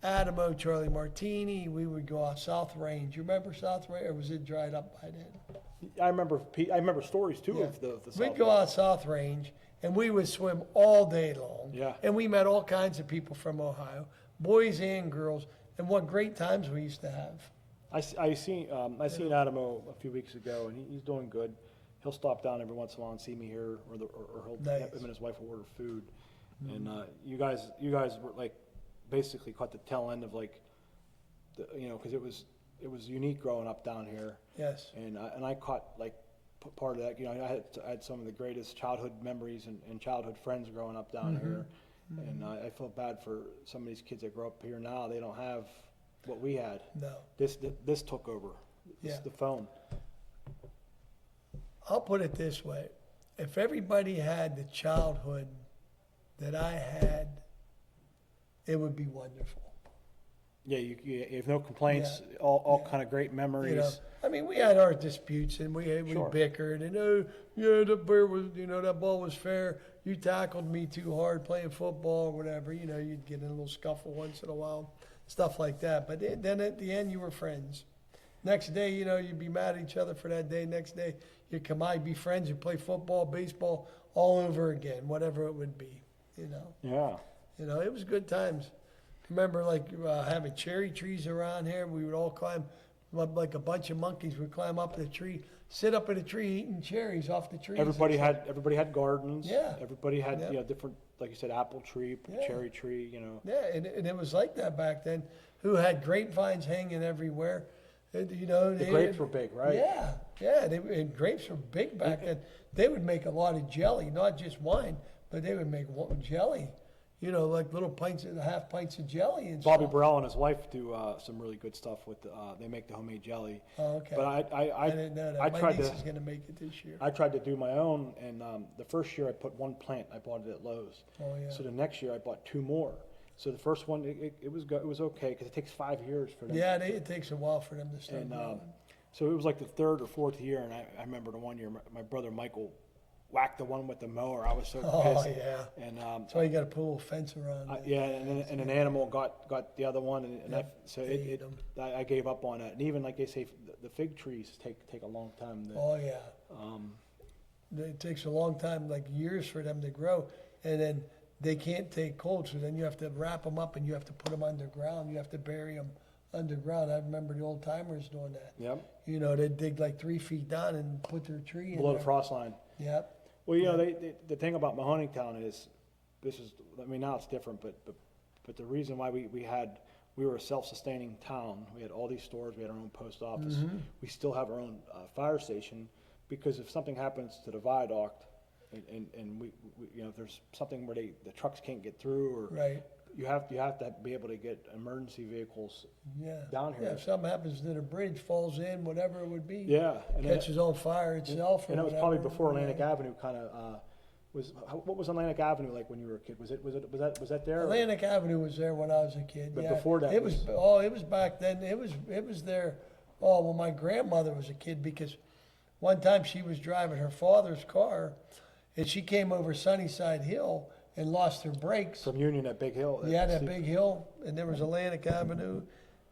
B: Adamo, Charlie Martini. We would go out South Range. You remember South Range, or was it dried up by then?
A: I remember stories too of the
B: We'd go out South Range, and we would swim all day long.
A: Yeah.
B: And we met all kinds of people from Ohio, boys and girls. And what great times we used to have.
A: I seen Adamo a few weeks ago, and he's doing good. He'll stop down every once in a while and see me here, or him and his wife will order food. Mm-hmm. And you guys were like basically caught the tail end of like, because it was unique growing up down here.
B: Yes.
A: And I caught like part of that. You know, I had some of the greatest childhood memories and childhood friends growing up down here, and I feel bad for some of these kids that grow up here now. They don't have what we had.
B: No.
A: This took over.
B: Yeah.
A: The phone.
B: I'll put it this way. If everybody had the childhood that I had, it would be wonderful.
A: Yeah, you have no complaints. All kind of great memories.
B: You know, I mean, we had our disputes and we
A: Sure.
B: bickered and the bear was, that ball was fair. You tackled me too hard playing football or whatever. You know, you'd get in a little scuffle once in a while, stuff like that. But then at the end, you were friends. Next day, you'd be mad at each other for that day. Next day, you'd come out, you'd be friends, you'd play football, baseball, all over again, whatever it would be.
A: Yeah.
B: It was good times. Remember, having cherry trees around here. We would all climb, like a bunch of monkeys. We'd climb up the tree, sit up in a tree, eating cherries off the trees.
A: Everybody had gardens.
B: Yeah.
A: Everybody had
B: Yeah.
A: different, like you said, apple tree,
B: Yeah.
A: cherry tree.
B: Yeah, and it was like that back then. Who had grapevines hanging everywhere?
A: The grapes were big, right?
B: Yeah. And grapes were big back then. They would make a lot of jelly, not just wine, but they would make jelly. Like little half pints of jelly and
A: Bobby
B: stuff.
A: Burrell and his wife do some really good stuff with. They make the homemade jelly.
B: Oh, okay.
A: But
B: I didn't know that.
A: I
B: My
A: tried
B: niece
A: to.
B: is going to make it this year.
A: I tried to do my own, and the first year I put one plant. I bought it at Lowe's.
B: Oh, yeah.
A: So the next year I bought two more. So the first one it was okay because it takes 5 years for them.
B: Yeah, it takes a while for them to start
A: And
B: growing.
A: so it was like the third or fourth year, and I remember the one year my brother Michael whacked the one with the mower. I was so pissed.
B: Yeah.
A: And
B: That's why you got to put a little fence around it.
A: yeah, and an animal got the other one, and
B: Yep,
A: so
B: they ate 'em.
A: I gave up on it. And even like they say, the fig trees take a long time.
B: Oh, yeah. It takes a long time, like years for them to grow. And then they can't take cold, so then you have to wrap them up and you have to put them underground. You have to bury them underground. I remember the old timers doing that.
A: Yep.
B: They'd dig like 3 feet down and put their tree in
A: Below
B: there.
A: the frost line.
B: Yep.
A: Well, the thing about Mahoningtown is, now it's different, but the reason why we were a self-sustaining town. We had all these stores. We had our own post office.
B: Mm-hmm.
A: We still have our own fire station, because if something happens to the viaduct, and we if there's something where the trucks can't get through, or
B: Right.
A: you have to be able to get emergency vehicles
B: Yeah.
A: down here.
B: Yeah, if something happens to the bridge, falls in, whatever it would be.
A: Yeah, and then-
B: Catches on fire itself.
A: and
B: or
A: it was probably
B: whatever,
A: before Atlantic Avenue kind of what was Atlantic Avenue like when you were a kid? Was that there?
B: Atlantic Avenue was there when I was a kid.
A: But
B: yeah.
A: before that
B: it was back then. It was there. Oh, well, my grandmother was a kid, because one time she was driving her father's car, and she came over Sunnyside Hill and lost her brakes.
A: From Union, that big hill.
B: Yeah, that big hill, and there was Atlantic Avenue.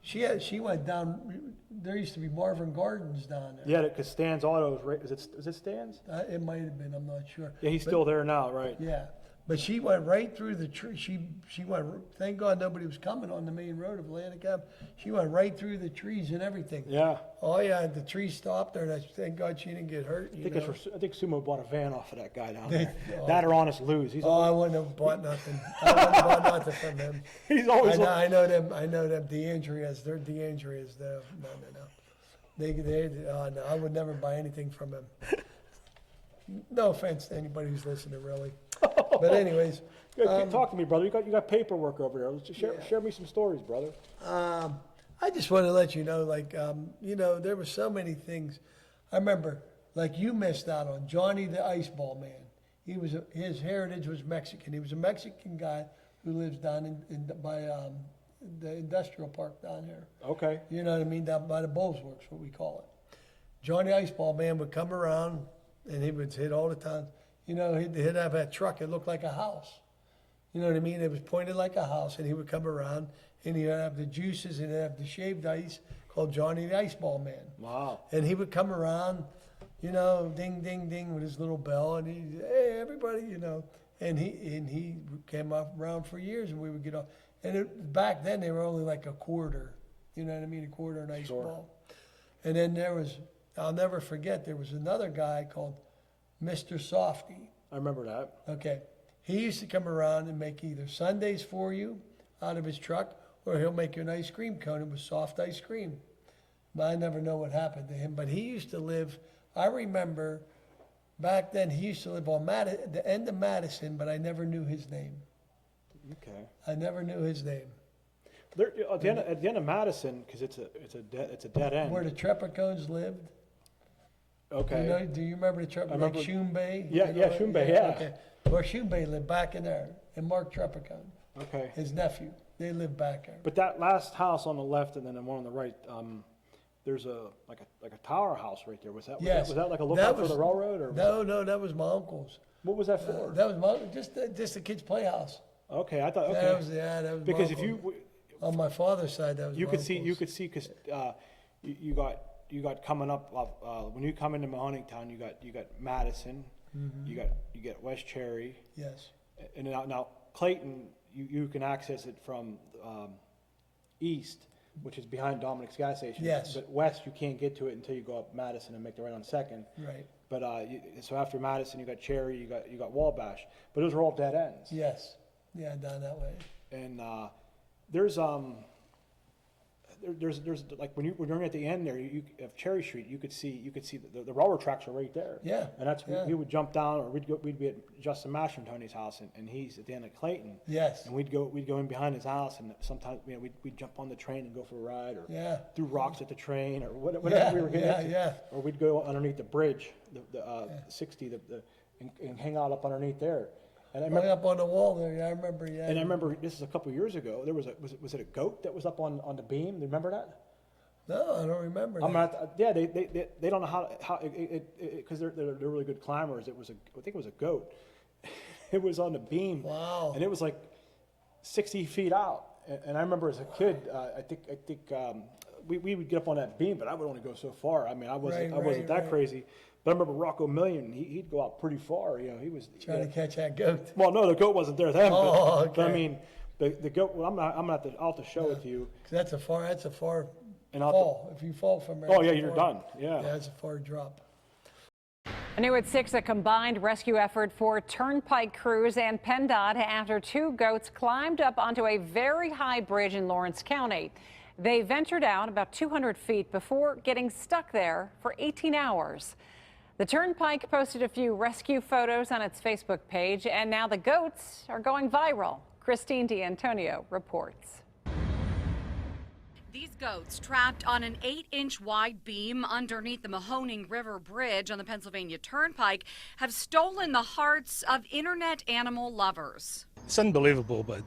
B: She went down. There used to be Marvin Gardens down there.
A: Yeah, because Stan's Autos, right? Is it Stan's?
B: It might have been. I'm not sure.
A: Yeah, he's
B: But-
A: still there now, right?
B: Yeah, but she went right through the tree. She went. Thank God nobody was coming on the main road of Atlantic Ave. She went right through the trees and everything.
A: Yeah.
B: Oh yeah, the tree stopped there, and thank God she didn't get hurt.
A: I think Sumo bought a van off of that guy down
B: They-
A: there.
B: oh.
A: That or Honest Lose. He's
B: I wouldn't have bought nothing. I wouldn't have bought nothing from him.
A: he's always
B: I know them. I know them. DeAndreas. They're DeAndreas. No. No, I would never buy anything from him. No offense to anybody who's listening, really. But anyways,
A: Good, talk to me, brother. You got paperwork over there. Let's just share me some stories, brother.
B: I just want to let you know, there were so many things. I remember, you missed out on Johnny the Ice Ball Man. His heritage was Mexican. He was a Mexican guy who lives down by the industrial park down here.
A: Okay.
B: You know what I mean? Down by the Bulls Works, what we call it. Johnny Ice Ball Man would come around, and he would hit all the time. He'd have that truck. It looked like a house. You know what I mean? It was pointed like a house, and he would come around, and he'd have the juices, and he'd have the shaved ice called Johnny the Ice Ball Man.
A: Wow.
B: And he would come around, ding, ding, ding with his little bell, and he'd, hey, everybody, And he came around for years, and we would get off. And back then, they were only like a quarter. You know what I mean? A quarter an ice ball. And then I'll never forget, there was another guy called Mr. Softy.
A: I remember that.
B: Okay. He used to come around and make either sundaes for you out of his truck, or he'll make you an ice cream cone. It was soft ice cream. But I never know what happened to him. But he used to live I remember back then he used to live on the end of Madison, but I never knew his name.
A: Okay.
B: I never knew his name.
A: There, at the end of Madison, because it's a dead end.
B: Where the Trepacones lived.
A: Okay.
B: Do you remember the Trepacone? Like Shumbay?
A: Yeah, Shumbay, yeah.
B: Okay. Well, Shumbay lived back in there, and Mark Trepacone,
A: Okay.
B: his nephew, they lived back there.
A: But that last house on the left and then the one on the right, there's a tower house right there. Was that like a lookout for the railroad or?
B: No, that was my uncle's.
A: What was that for?
B: That was just the kids' playhouse.
A: Okay, I thought okay.
B: That was
A: because
B: my
A: if you
B: on my father's side, that was
A: you
B: my
A: could see
B: uncle's.
A: because you got coming up when you come into Mahoningtown, you got Madison, you get West Cherry.
B: Yes.
A: And now Clayton, you can access it from east, which is behind Dominic's gas station.
B: Yes.
A: But west, you can't get to it until you go up Madison and make the right on Second.
B: Right.
A: But so after Madison, you got Cherry, you got Wabash, but those are all dead ends.
B: Yes. Yeah, down that way.
A: And there's like when you're at the end there, of Cherry Street, you could see the railroad tracks are right there.
B: Yeah.
A: And that's we would jump down, or we'd be at Justin Mastron-Tony's house, and he's at the end of Clayton.
B: Yes.
A: And we'd go in behind his house, and sometimes we'd jump on the train and go for a ride, or threw rocks at the train, or whatever we were getting into.
B: Yeah.
A: Or we'd go underneath the bridge, the 60, and hang out up underneath there. And I remember,
B: up on the wall there, I remember, yeah.
A: And I remember this is a couple of years ago. There was it a goat that was up on the beam? Do you remember that?
B: No, I don't remember.
A: They don't know how because they're really good climbers. I think it was a goat. It was on the beam.
B: Wow.
A: And it was like 60 feet out. And I remember as a kid, I think we would get up on that beam, but I would only go so far. I mean, I wasn't that crazy. But I rememher Rocco Million. He'd go out pretty far. He was
B: trying to catch that goat.
A: Well, no, the goat wasn't there then.
B: Okay.
A: But I mean, the goat. Well, I'll have to show it to you.
B: That's a far
A: and
B: fall. If you fall from there.
A: Oh yeah, you're done. Yeah.
B: Yeah, it's a far drop.
C: New at 6, a combined rescue effort for Turnpike crews and PennDOT after 2 goats climbed up onto a very high bridge in Lawrence County. They ventured out about 200 feet before getting stuck there for 18 hours. The Turnpike posted a few rescue photos on its Facebook page, and now the goats are going viral. Christine D'Antonio reports.
D: These goats, trapped on an 8-inch wide beam underneath the Mahoning River Bridge on the Pennsylvania Turnpike, have stolen the hearts of internet animal lovers.
E: It's unbelievable, but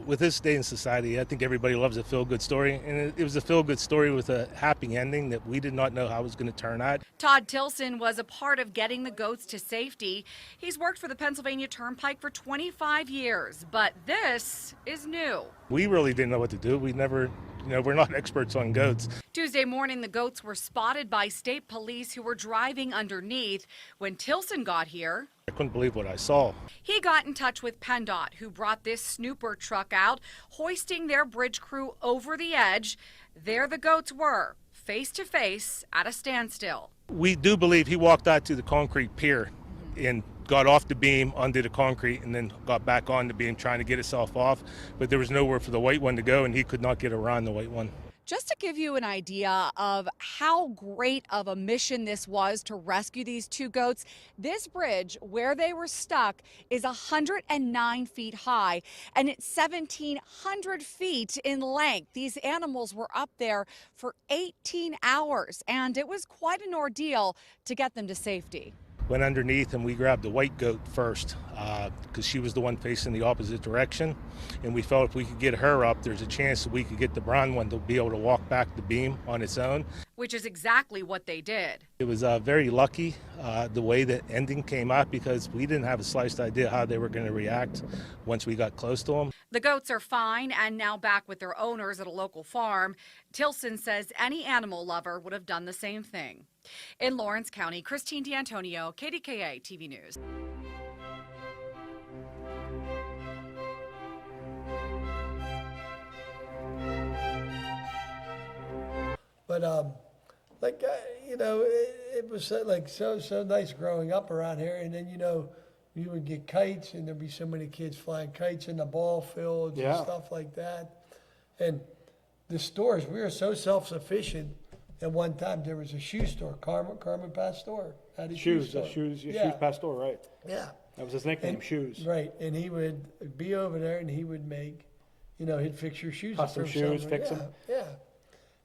E: with this day in society, I think everybody loves a feel-good story, and it was a feel-good story with a happy ending that we did not know how it was going to turn out.
D: Todd Tilson was a part of getting the goats to safety. He's worked for the Pennsylvania Turnpike for 25 years, but this is new.
E: We really didn't know what to do. We never, we're not experts on goats.
D: Tuesday morning, the goats were spotted by state police who were driving underneath. When Tilson got here,
E: I couldn't believe what I saw.
D: He got in touch with PennDOT, who brought this snooper truck out, hoisting their bridge crew over the edge. There the goats were, face to face at a standstill.
E: We do believe he walked out to the concrete pier and got off the beam onto the concrete and then got back on the beam trying to get himself off. But there was nowhere for the white one to go, and he could not get around the white one.
D: Just to give you an idea of how great of a mission this was to rescue these 2 goats, this bridge where they were stuck is 109 feet high and it's 1,700 feet in length. These animals were up there for 18 hours and it was quite an ordeal to get them to safety.
E: Went underneath and we grabbed the white goat first because she was the one facing the opposite direction, and we felt if we could get her up, there's a chance that we could get the brown one to be able to walk back the beam on its own.
D: Which is exactly what they did.
E: It was very lucky the way the ending came out because we didn't have a sliced idea how they were going to react once we got close to them.
D: The goats are fine and now back with their owners at a local farm. Tilson says any animal lover would have done the same thing. In Lawrence County, Christine D'Antonio, KDKA TV News.
B: But it was so nice growing up around here, and then you would get kites, and there'd be so many kids flying kites in the ball fields and stuff like that. And the stores, we were so self-sufficient At one time, there was a shoe store, Carmen Pastor had a
A: Shoes,
B: shoe store.
A: Shoes
B: Yeah.
A: Pastor, right?
B: Yeah.
A: That was his nickname,
B: And-
A: Shoes.
B: Right, and he would be over there, and he would make, he'd fix your shoes.
A: Custom
B: from
A: shoes,
B: somewhere.
A: fix
B: Yeah,
A: 'em.
B: Yeah,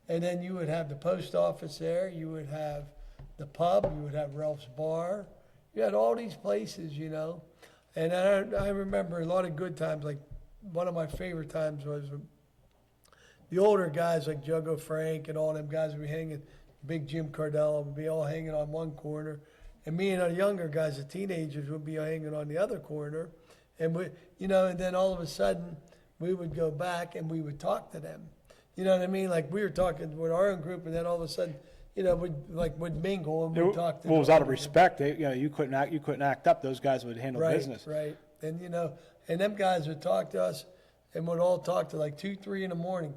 B: and then you would have the post office there. You would have the pub. You would have Ralph's Bar. You had all these places, And I remember a lot of good times. Like one of my favorite times was the older guys like Juggo Frank and all them guys would be hanging. Big Jim Cardella would be all hanging on one corner. And me and our younger guys, the teenagers, would be hanging on the other corner. And and then all of a sudden, we would go back and we would talk to them. You know what I mean? Like we were talking with our own group, and then all of a sudden, we'd mingle and we'd talk to
A: Well, it was
B: them.
A: out of respect. You couldn't act up. Those guys would handle
B: Right,
A: business.
B: right. And, and them guys would talk to us and would all talk to like 2, 3 in the morning.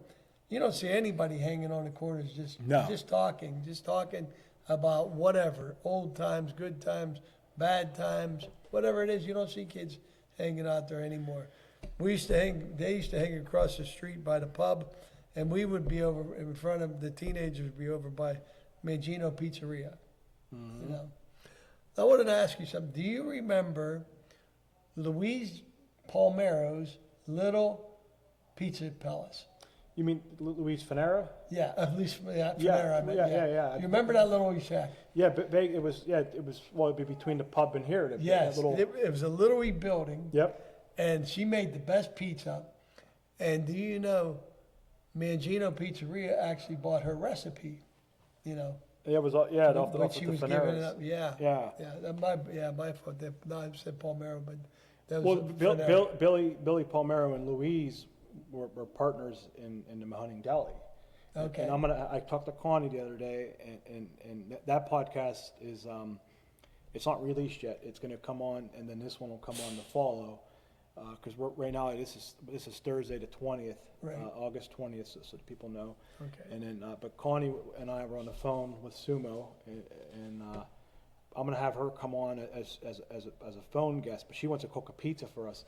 B: You don't see anybody hanging on the corners
A: No.
B: just talking about whatever, old times, good times, bad times, whatever it is. You don't see kids hanging out there anymore. They used to hang across the street by the pub, and we would be over in front of the teenagers would be over by Mangino Pizzeria.
A: Mm-hmm.
B: I wanted to ask you something. Do you remember Louise Palmero's Little Pizza Palace?
A: You mean Luis Funera?
B: Yeah, at least
A: Yeah,
B: Panera, I meant.
A: yeah.
B: You remember that little shack?
A: Yeah, but it was well, it'd be between the pub and here. That
B: Yes,
A: little,
B: it was a little wee building,
A: Yep.
B: and she made the best pizza. And do you know, Mangino Pizzeria actually bought her recipe,
A: Yeah, it was off the
B: but she was giving it up. Yeah,
A: Yeah.
B: My fault. No, I said Palmero, but that
A: Well,
B: was
A: Billy Palmero and Louise were partners in the Mahoningtown Deli.
B: Okay.
A: And I talked to Connie the other day, and that podcast is it's not released yet. It's going to come on, and then this one will come on to follow. Because right now this is Thursday the 20th,
B: Right.
A: August 20th, so the people know.
B: Okay.
A: And then, but Connie and I were on the phone with Sumo, and I'm gonna have her come on as a phone guest. But she wants to cook a pizza for us.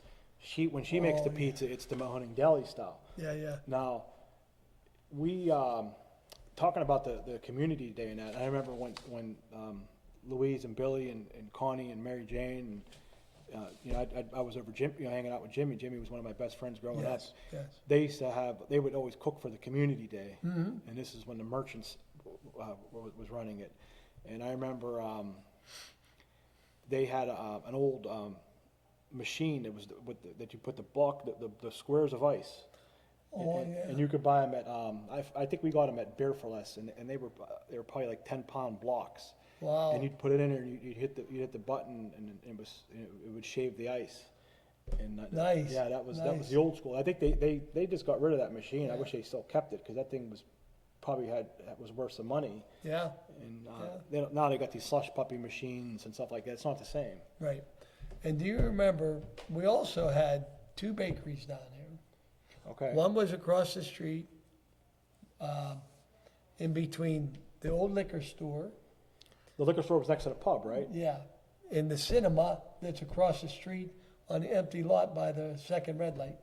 A: When she makes the
B: Oh, yeah.
A: pizza, it's the Mahoningtown Deli style.
B: Yeah.
A: Now, we talking about the community day and that. I remember when Louise and Billy and Connie and Mary Jane. I was over hanging out with Jimmy. Jimmy was one of my best friends growing up.
B: Yes.
A: They would always cook for the community day, and this is when the merchants was running it. And I remember they had an old machine that was that you put the squares of ice.
B: Oh,
A: and,
B: yeah.
A: and you could buy them at I think we got them at Beer for Less, and they were probably like 10-pound blocks.
B: Wow.
A: And you'd put it in there, and you'd hit the button, and it would shave the ice. And
B: Nice.
A: Yeah, that was
B: Nice.
A: the old school. I think they just got rid of that machine. I wish they still kept it, because that thing was was worth some money.
B: Yeah.
A: And now they got these slush puppy machines and stuff like that. It's not the same.
B: Right. And do you remember, we also had 2 bakeries down here.
A: Okay.
B: One was across the street, in between the old liquor store,
A: The liquor store was next to the pub, right?
B: yeah, and the cinema that's across the street on the empty lot by the second red light.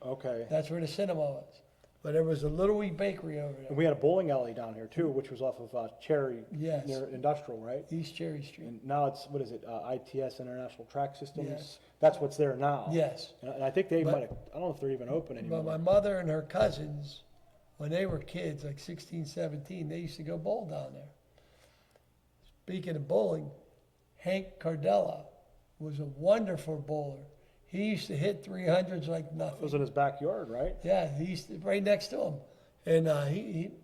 A: Okay.
B: That's where the cinema was. But there was a little wee bakery over
A: And
B: there,
A: we had a bowling alley down here too, which was off of Cherry
B: Yes.
A: near Industrial, right?
B: East Cherry Street.
A: And now it's, what is it, ITS, International Track Systems?
B: Yes.
A: That's what's there now.
B: Yes.
A: And I think they
B: But-
A: might have, I don't know if they're even open
B: But
A: anymore.
B: my mother and her cousins, when they were kids, like 16, 17, they used to go bowl down there. Speaking of bowling, Hank Cardella was a wonderful bowler. He used to hit 300s like
A: It
B: nothing.
A: was in his backyard, right?
B: Yeah, right next to him. And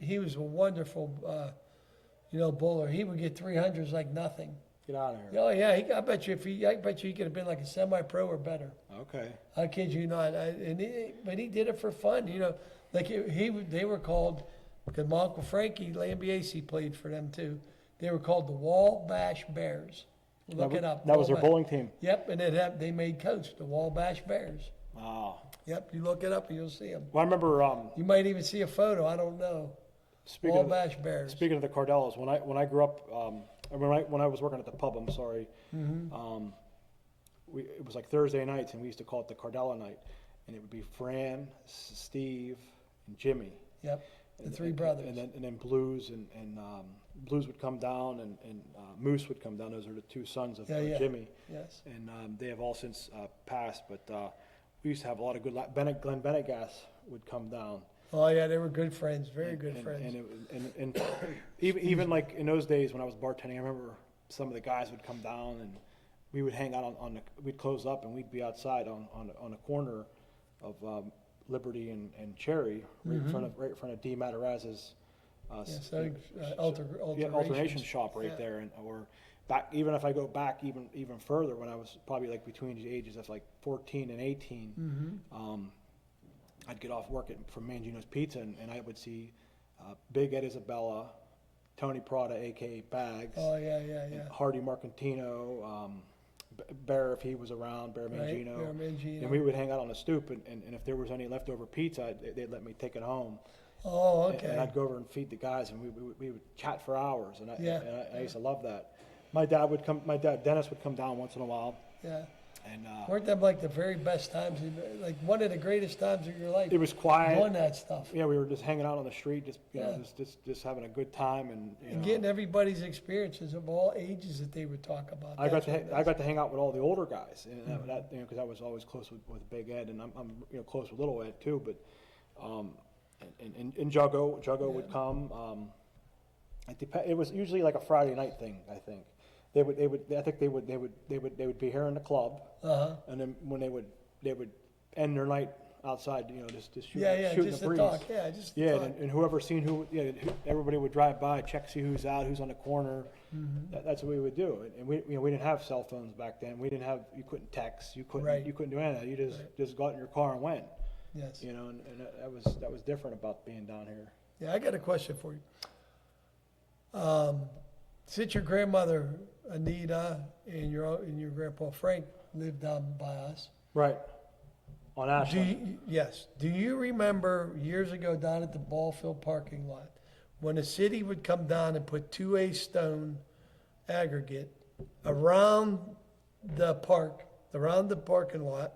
B: he was a wonderful, bowler. He would get 300s like nothing.
A: Get out of here.
B: Oh yeah, I bet you he could have been like a semi-pro or better.
A: Okay.
B: I kid you not. But he did it for fun, Like they were called, because my Uncle Frankie Lambiase played for them too. They were called the Wabash Bears. Look it up.
A: That was their
B: Wabash.
A: bowling team.
B: Yep, and they made coats, the Wabash Bears.
A: Wow.
B: Yep, you look it up and you'll see them.
A: Well, I remember,
B: You might even see a photo. I don't know.
A: speaking of,
B: Wabash Bears.
A: speaking of the Cardellas, when I grew up, when I was working at the pub, I'm sorry,
B: Mm-hmm.
A: it was like Thursday nights, and we used to call it the Cardella night, and it would be Fran, Steve, and Jimmy.
B: Yep. The three brothers.
A: And then Blues and Blues would come down and Moose would come down. Those are the two sons of Jimmy.
B: Yes.
A: And they have all since passed, but we used to have a lot of good, Glenn Bennegas would come down.
B: Oh yeah, they were good friends, very good friends.
A: And even like in those days when I was bartending, I remember some of the guys would come down and we would hang out we'd close up and we'd be outside on a corner of Liberty and Cherry, right in front of D. Mataraz's alternation shop right there, or back. Even if I go back even further, when I was probably like between the ages of like 14 and 18, I'd get off work from Mangino's Pizza, and I would see Big Ed Isabella, Tony Perrotta, aka Bags, Hardy Marcantino, Bear if he was around, Bear Mangino.
B: Bear Mangino.
A: And we would hang out on the stoop, and if there was any leftover pizza, they'd let me take it home.
B: Oh, okay.
A: And I'd go over and feed the guys, and we would chat for hours, and I used to love that. My dad Dennis would come down once in a while.
B: Yeah.
A: And
B: weren't them like the very best times, like one of the greatest times of your life?
A: It was quiet.
B: Doing that stuff.
A: Yeah, we were just hanging out on the street, just having a good time, and
B: getting everybody's experiences of all ages that they would talk about.
A: I got to hang out with all the older guys, and that because I was always close with Big Ed, and I'm close with Little Ed too. But and Juggo would come. It was usually like a Friday night thing, I think. They would be here in the club, and then when they would end their night outside, just shooting the breeze. And whoever seen everybody would drive by, check, see who's out, who's on the corner. That's what we would do. And we didn't have cell phones back then. You couldn't text, you couldn't do any of that. You just got in your car and went.
B: Yes.
A: And that was different about being down here.
B: Yeah, I got a question for you. Since your grandmother Anita and your grandpa Frank lived down by us,
A: right on Ashland.
B: Yes. Do you remember years ago down at the ball field parking lot when the city would come down and put 2A stone aggregate around the parking lot,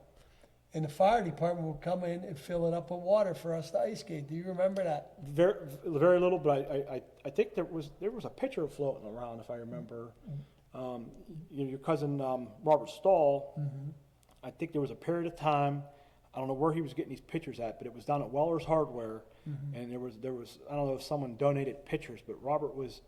B: and the fire department would come in and fill it up with water for us to ice skate? Do you remember that?
A: Very, very little, but I think there was a picture floating around, if I remember. Your cousin Robert Stahl. I think there was a period of time. I don't know where he was getting these pictures at, but it was down at Weller's Hardware, and there was I don't know if someone donated pictures, but Robert was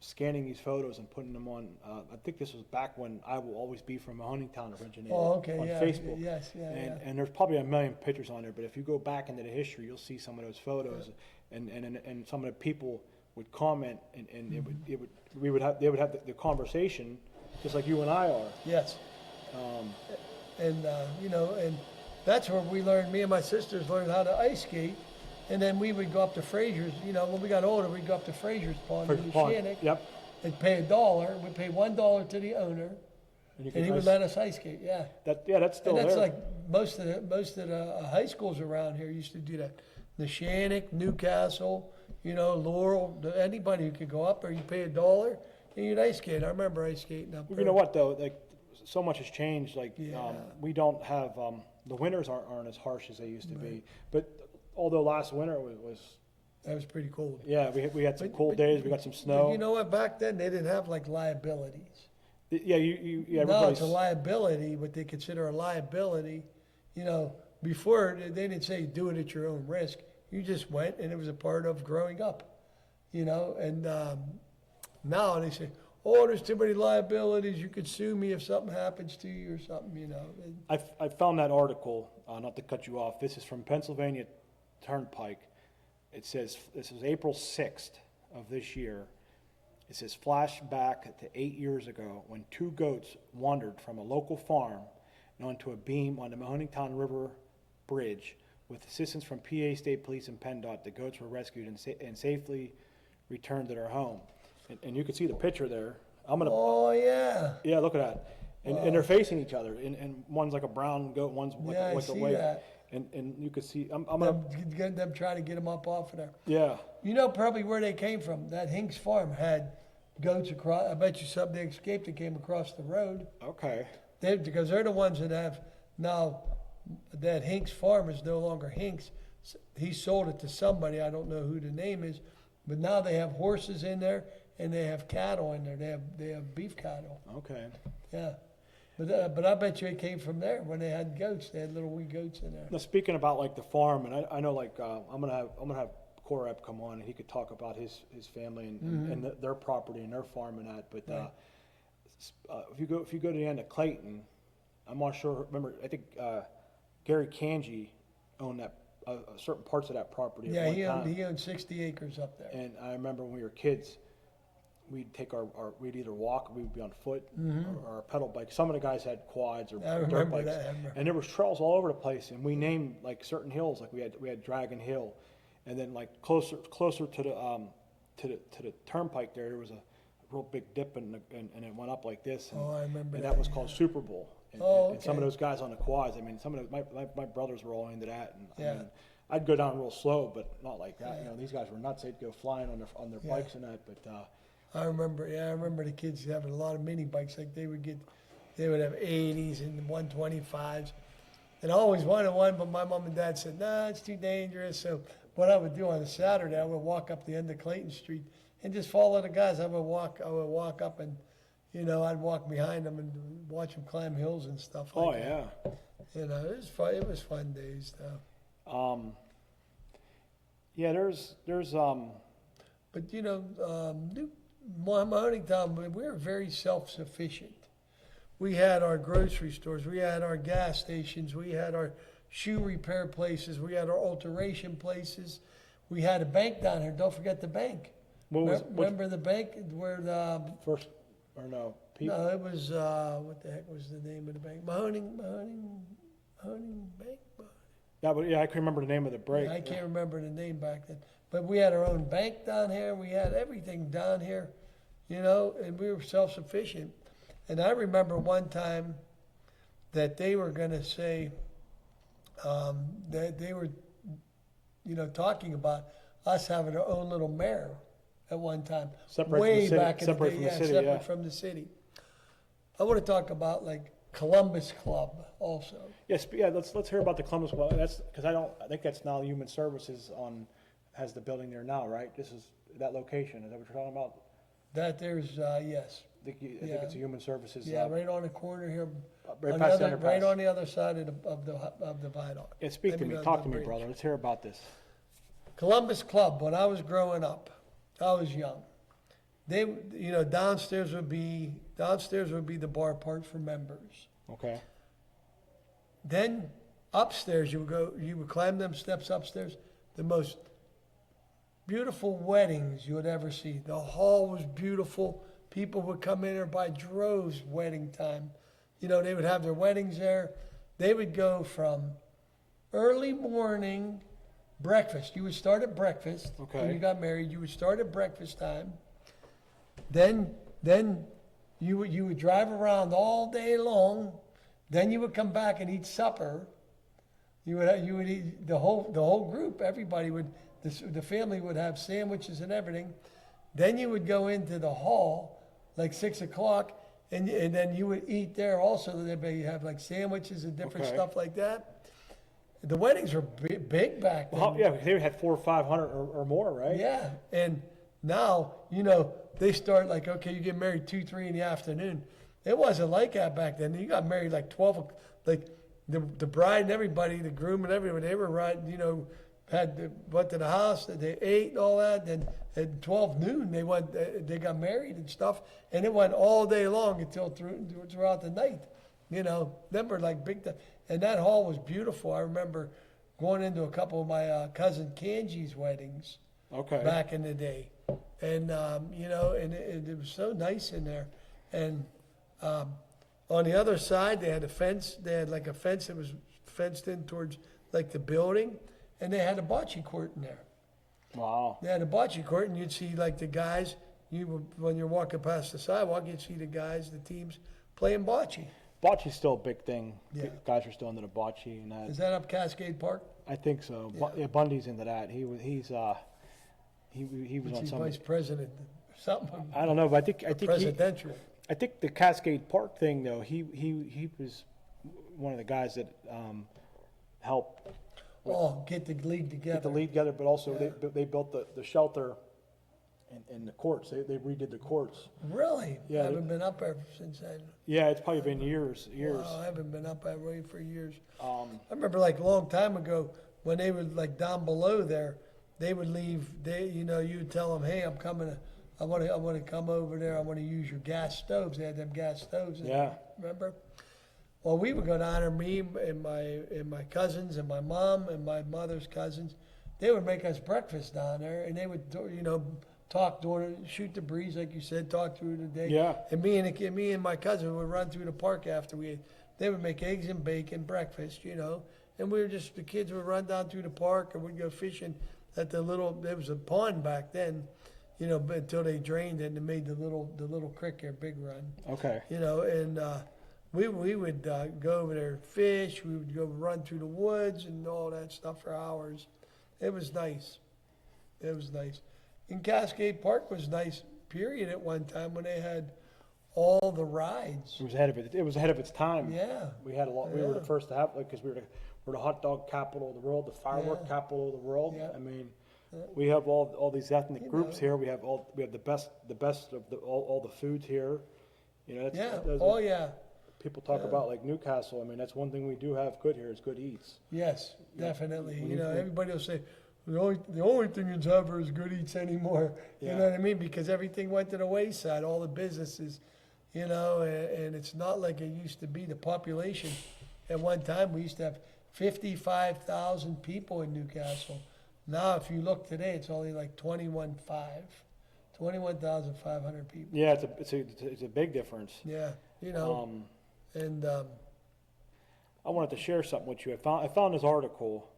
A: scanning these photos and putting them on. I think this was back when I Will Always Be from Mahoningtown originated on Facebook.
B: Yes,
A: and there's probably a million pictures on there, but if you go back into the history, you'll see some of those photos, and some of the people would comment, and they would have the conversation, just like you and I are.
B: Yes. And that's where we learned. Me and my sisters learned how to ice skate. And then we would go up to Frazier's. When we got older, we'd go up to Frazier's Pond in Shannick.
A: Yep.
B: They'd pay $1. We'd pay $1 to the owner, and he would let us ice skate. Yeah.
A: That's still there.
B: And that's like most of the high schools around here used to do that. The Shannick, Newcastle, Laurel, anybody who could go up there, you pay $1 and you'd ice skate. I remember ice skating up there.
A: You know what though? Like, so much has changed. Like, we don't have the winters aren't as harsh as they used to be. But although last winter was
B: that was pretty cold.
A: Yeah, we had some cold days. We got some snow.
B: But you know what? Back then they didn't have like liabilities.
A: Yeah,
B: now it's a liability. What they consider a liability. Before they didn't say do it at your own risk. You just went, and it was a part of growing up. And now they say, oh, there's too many liabilities. You could sue me if something happens to you or something.
A: I found that article. Not to cut you off. This is from Pennsylvania Turnpike. It says, this is April 6th of this year. It says, flashback to 8 years ago when 2 goats wandered from a local farm and onto a beam on the Mahoningtown River Bridge. With assistance from PA State Police and PennDOT, the goats were rescued and safely returned to their home. And you can see the picture there.
B: Oh, yeah.
A: Yeah, look at that. And they're facing each other. And one's like a brown goat, one's like a white.
B: That.
A: And you can see, I'm
B: them trying to get them up off of there.
A: Yeah.
B: Probably where they came from. That Hinks Farm had goats across. I bet you something they escaped that came across the road.
A: Okay.
B: Because they're the ones that have now. That Hinks Farm is no longer Hinks. he sold it to somebody, I don't know who the name is, but now they have horses in there and they have cattle in there. They have beef cattle.
A: Okay.
B: Yeah. But I bet you it came from there when they had goats. They had little wee goats in there.
A: Now, speaking about like the farm, and I know like I'm gonna have Korab come on, and he could talk about his family and their property and their farm and that. But
B: Right.
A: if you go to the end of Clayton, I'm not sure. Remember, I think Gary Kanji owned that certain parts of that property.
B: Yeah,
A: at one time.
B: he owned 60 acres up there.
A: And I remember when we were kids, we'd take we'd either walk or we'd be on foot or our pedal bike. Some of the guys had quads or
B: I
A: dirt
B: remember
A: bikes.
B: that. I remember.
A: And there was trails all over the place, and we named like certain hills, like we had Dragon Hill, and then like closer to the turnpike there was a real big dip and it went up like this. And,
B: Oh, I remember
A: and
B: that,
A: that was
B: yeah.
A: called Super Bowl. And,
B: Oh,
A: and some of
B: okay.
A: those guys on the quads, I mean, some of those, my brothers were all into that. And
B: Yeah.
A: I mean, I'd go down real slow, but not like that. You know, these guys were nuts. They'd go flying on their
B: Yeah.
A: bikes and that. But
B: I remember the kids having a lot of mini bikes. Like they would have 80s and 125s. And I always wanted one, but my mom and dad said, nah, it's too dangerous. So what I would do on a Saturday, I would walk up the end of Clayton Street and just follow the guys. I would walk up and, you know, I'd walk behind them and watch them climb hills and stuff like that.
A: yeah.
B: You know, it was fun. It was fun days, though.
A: Yeah, there's
B: But, you know, Mahoningtown, we were very self-sufficient. We had our grocery stores, we had our gas stations, we had our shoe repair places, we had our alteration places. We had a bank down here. Don't forget the bank. Remember the bank where the
A: first, or no,
B: no, it was what the heck was the name of the bank? Mahoning Bank.
A: yeah, I can remember the name of the break.
B: I can't remember the name back then. But we had our own bank down here. We had everything down here, you know, and we were self-sufficient. And I remember one time that they were going to say that they were, you know, talking about us having our own little mayor at one time.
A: Separate from
B: way
A: the city-
B: back in the
A: separate
B: day.
A: from the
B: Yeah,
A: city,
B: separate
A: yeah.
B: from the city. I want to talk about like Columbus Club also.
A: Yes, yeah. Let's hear about the Columbus Club. That's because I think that's now Human Services has the building there now, right? This is that location. Is that what you're talking about?
B: That there's yes.
A: I think
B: Yeah.
A: it's a Human Services.
B: Yeah, right on the corner here,
A: right
B: on
A: past
B: the
A: the
B: other, right
A: underpass.
B: on the other side of the viaduct.
A: Yeah, speak
B: I
A: to
B: mean,
A: me.
B: on
A: Talk
B: the
A: to me,
B: bridge.
A: brother. Let's hear about this.
B: Columbus Club. When I was growing up, I was young. They, you know, downstairs would be the bar part for members.
A: Okay.
B: Then upstairs, you would climb them steps upstairs. The most beautiful weddings you would ever see. The hall was beautiful. People would come in there by droves wedding time. You know, they would have their weddings there. They would go from early morning breakfast. You would start at breakfast.
A: Okay.
B: When you got married, you would start at breakfast time. Then you would drive around all day long. Then you would come back and eat supper. You would eat the whole group. Everybody would, the family would have sandwiches and everything. Then you would go into the hall like 6 o'clock, and then you would eat there also. They'd have like sandwiches and different
A: Okay.
B: stuff like that. The weddings were big back then.
A: Well, yeah, they had 400 or 500 or more, right?
B: Yeah, and now, you know, they start like, okay, you get married 2, 3 in the afternoon. It wasn't like that back then. You got married like 12, like the bride and everybody, the groom and everybody, they were riding, you know, went to the house, they ate and all that. Then at 12 noon, they got married and stuff, and it went all day long until throughout the night. You know, them were like big time. And that hall was beautiful. I remember going into a couple of my cousin Kanji's weddings.
A: Okay.
B: Back in the day. And, you know, and it was so nice in there. And on the other side, they had a fence. They had like a fence that was fenced in towards like the building. And they had a bocce court in there.
A: Wow.
B: They had a bocce court, and you'd see like the guys, when you're walking past the sidewalk, you'd see the guys, the teams playing bocce.
A: Bocce's still a big thing.
B: Yeah.
A: Guys are still into the bocce and that.
B: Is that up Cascade Park?
A: I think so.
B: Yeah.
A: Yeah, Bundy's into that. He was
B: Is
A: on
B: he
A: some.
B: vice president? Something
A: I don't know, but I think
B: presidential.
A: I think the Cascade Park thing though. He was one of the guys that helped.
B: Get the league together.
A: get the league together, but also they built the shelter and the courts. They redid the courts.
B: Really?
A: Yeah,
B: I haven't been up there since then.
A: Yeah, it's probably been years.
B: Wow, I haven't been up that way for years.
A: Um,
B: I remember like a long time ago when they would like down below there, they would leave. You would tell them, "Hey, I'm coming. I want to come over there. I want to use your gas stoves." They had them gas stoves.
A: Yeah.
B: Remember? Well, we would go down there, me and my cousins and my mom and my mother's cousins. They would make us breakfast down there, and they would talk shoot the breeze like you said, talk through the day.
A: Yeah.
B: And me and my cousin would run through the park after we ate. They would make eggs and bacon breakfast, and the kids would run down through the park, and we'd go fishing at there was a pond back then, but until they drained it and made the little creek there, Big Run.
A: Okay.
B: And we would go over there and fish. We would go run through the woods and all that stuff for hours. It was nice. It was nice. And Cascade Park was nice, period, at one time when they had all the rides.
A: It was ahead of it. It was ahead of its time.
B: Yeah.
A: We had a lot. We were the first to have, because we're the hot dog capital of the world, the firework capital of the world.
B: Yeah.
A: I mean, we have all these ethnic groups here. We have the best of all the foods here. People talk about like Newcastle. I mean, that's one thing we do have good here is good eats.
B: Yes, definitely. Everybody will say the only thing in Denver is good eats anymore.
A: Yeah.
B: You know what I mean? Because everything went to the wayside, all the businesses, and it's not like it used to be. The population at one time, we used to have 55,000 people in Newcastle. Now, if you look today, it's only like 21,500 people.
A: Yeah, it's a big difference.
B: Yeah,
A: I wanted to share something with you. I found this article,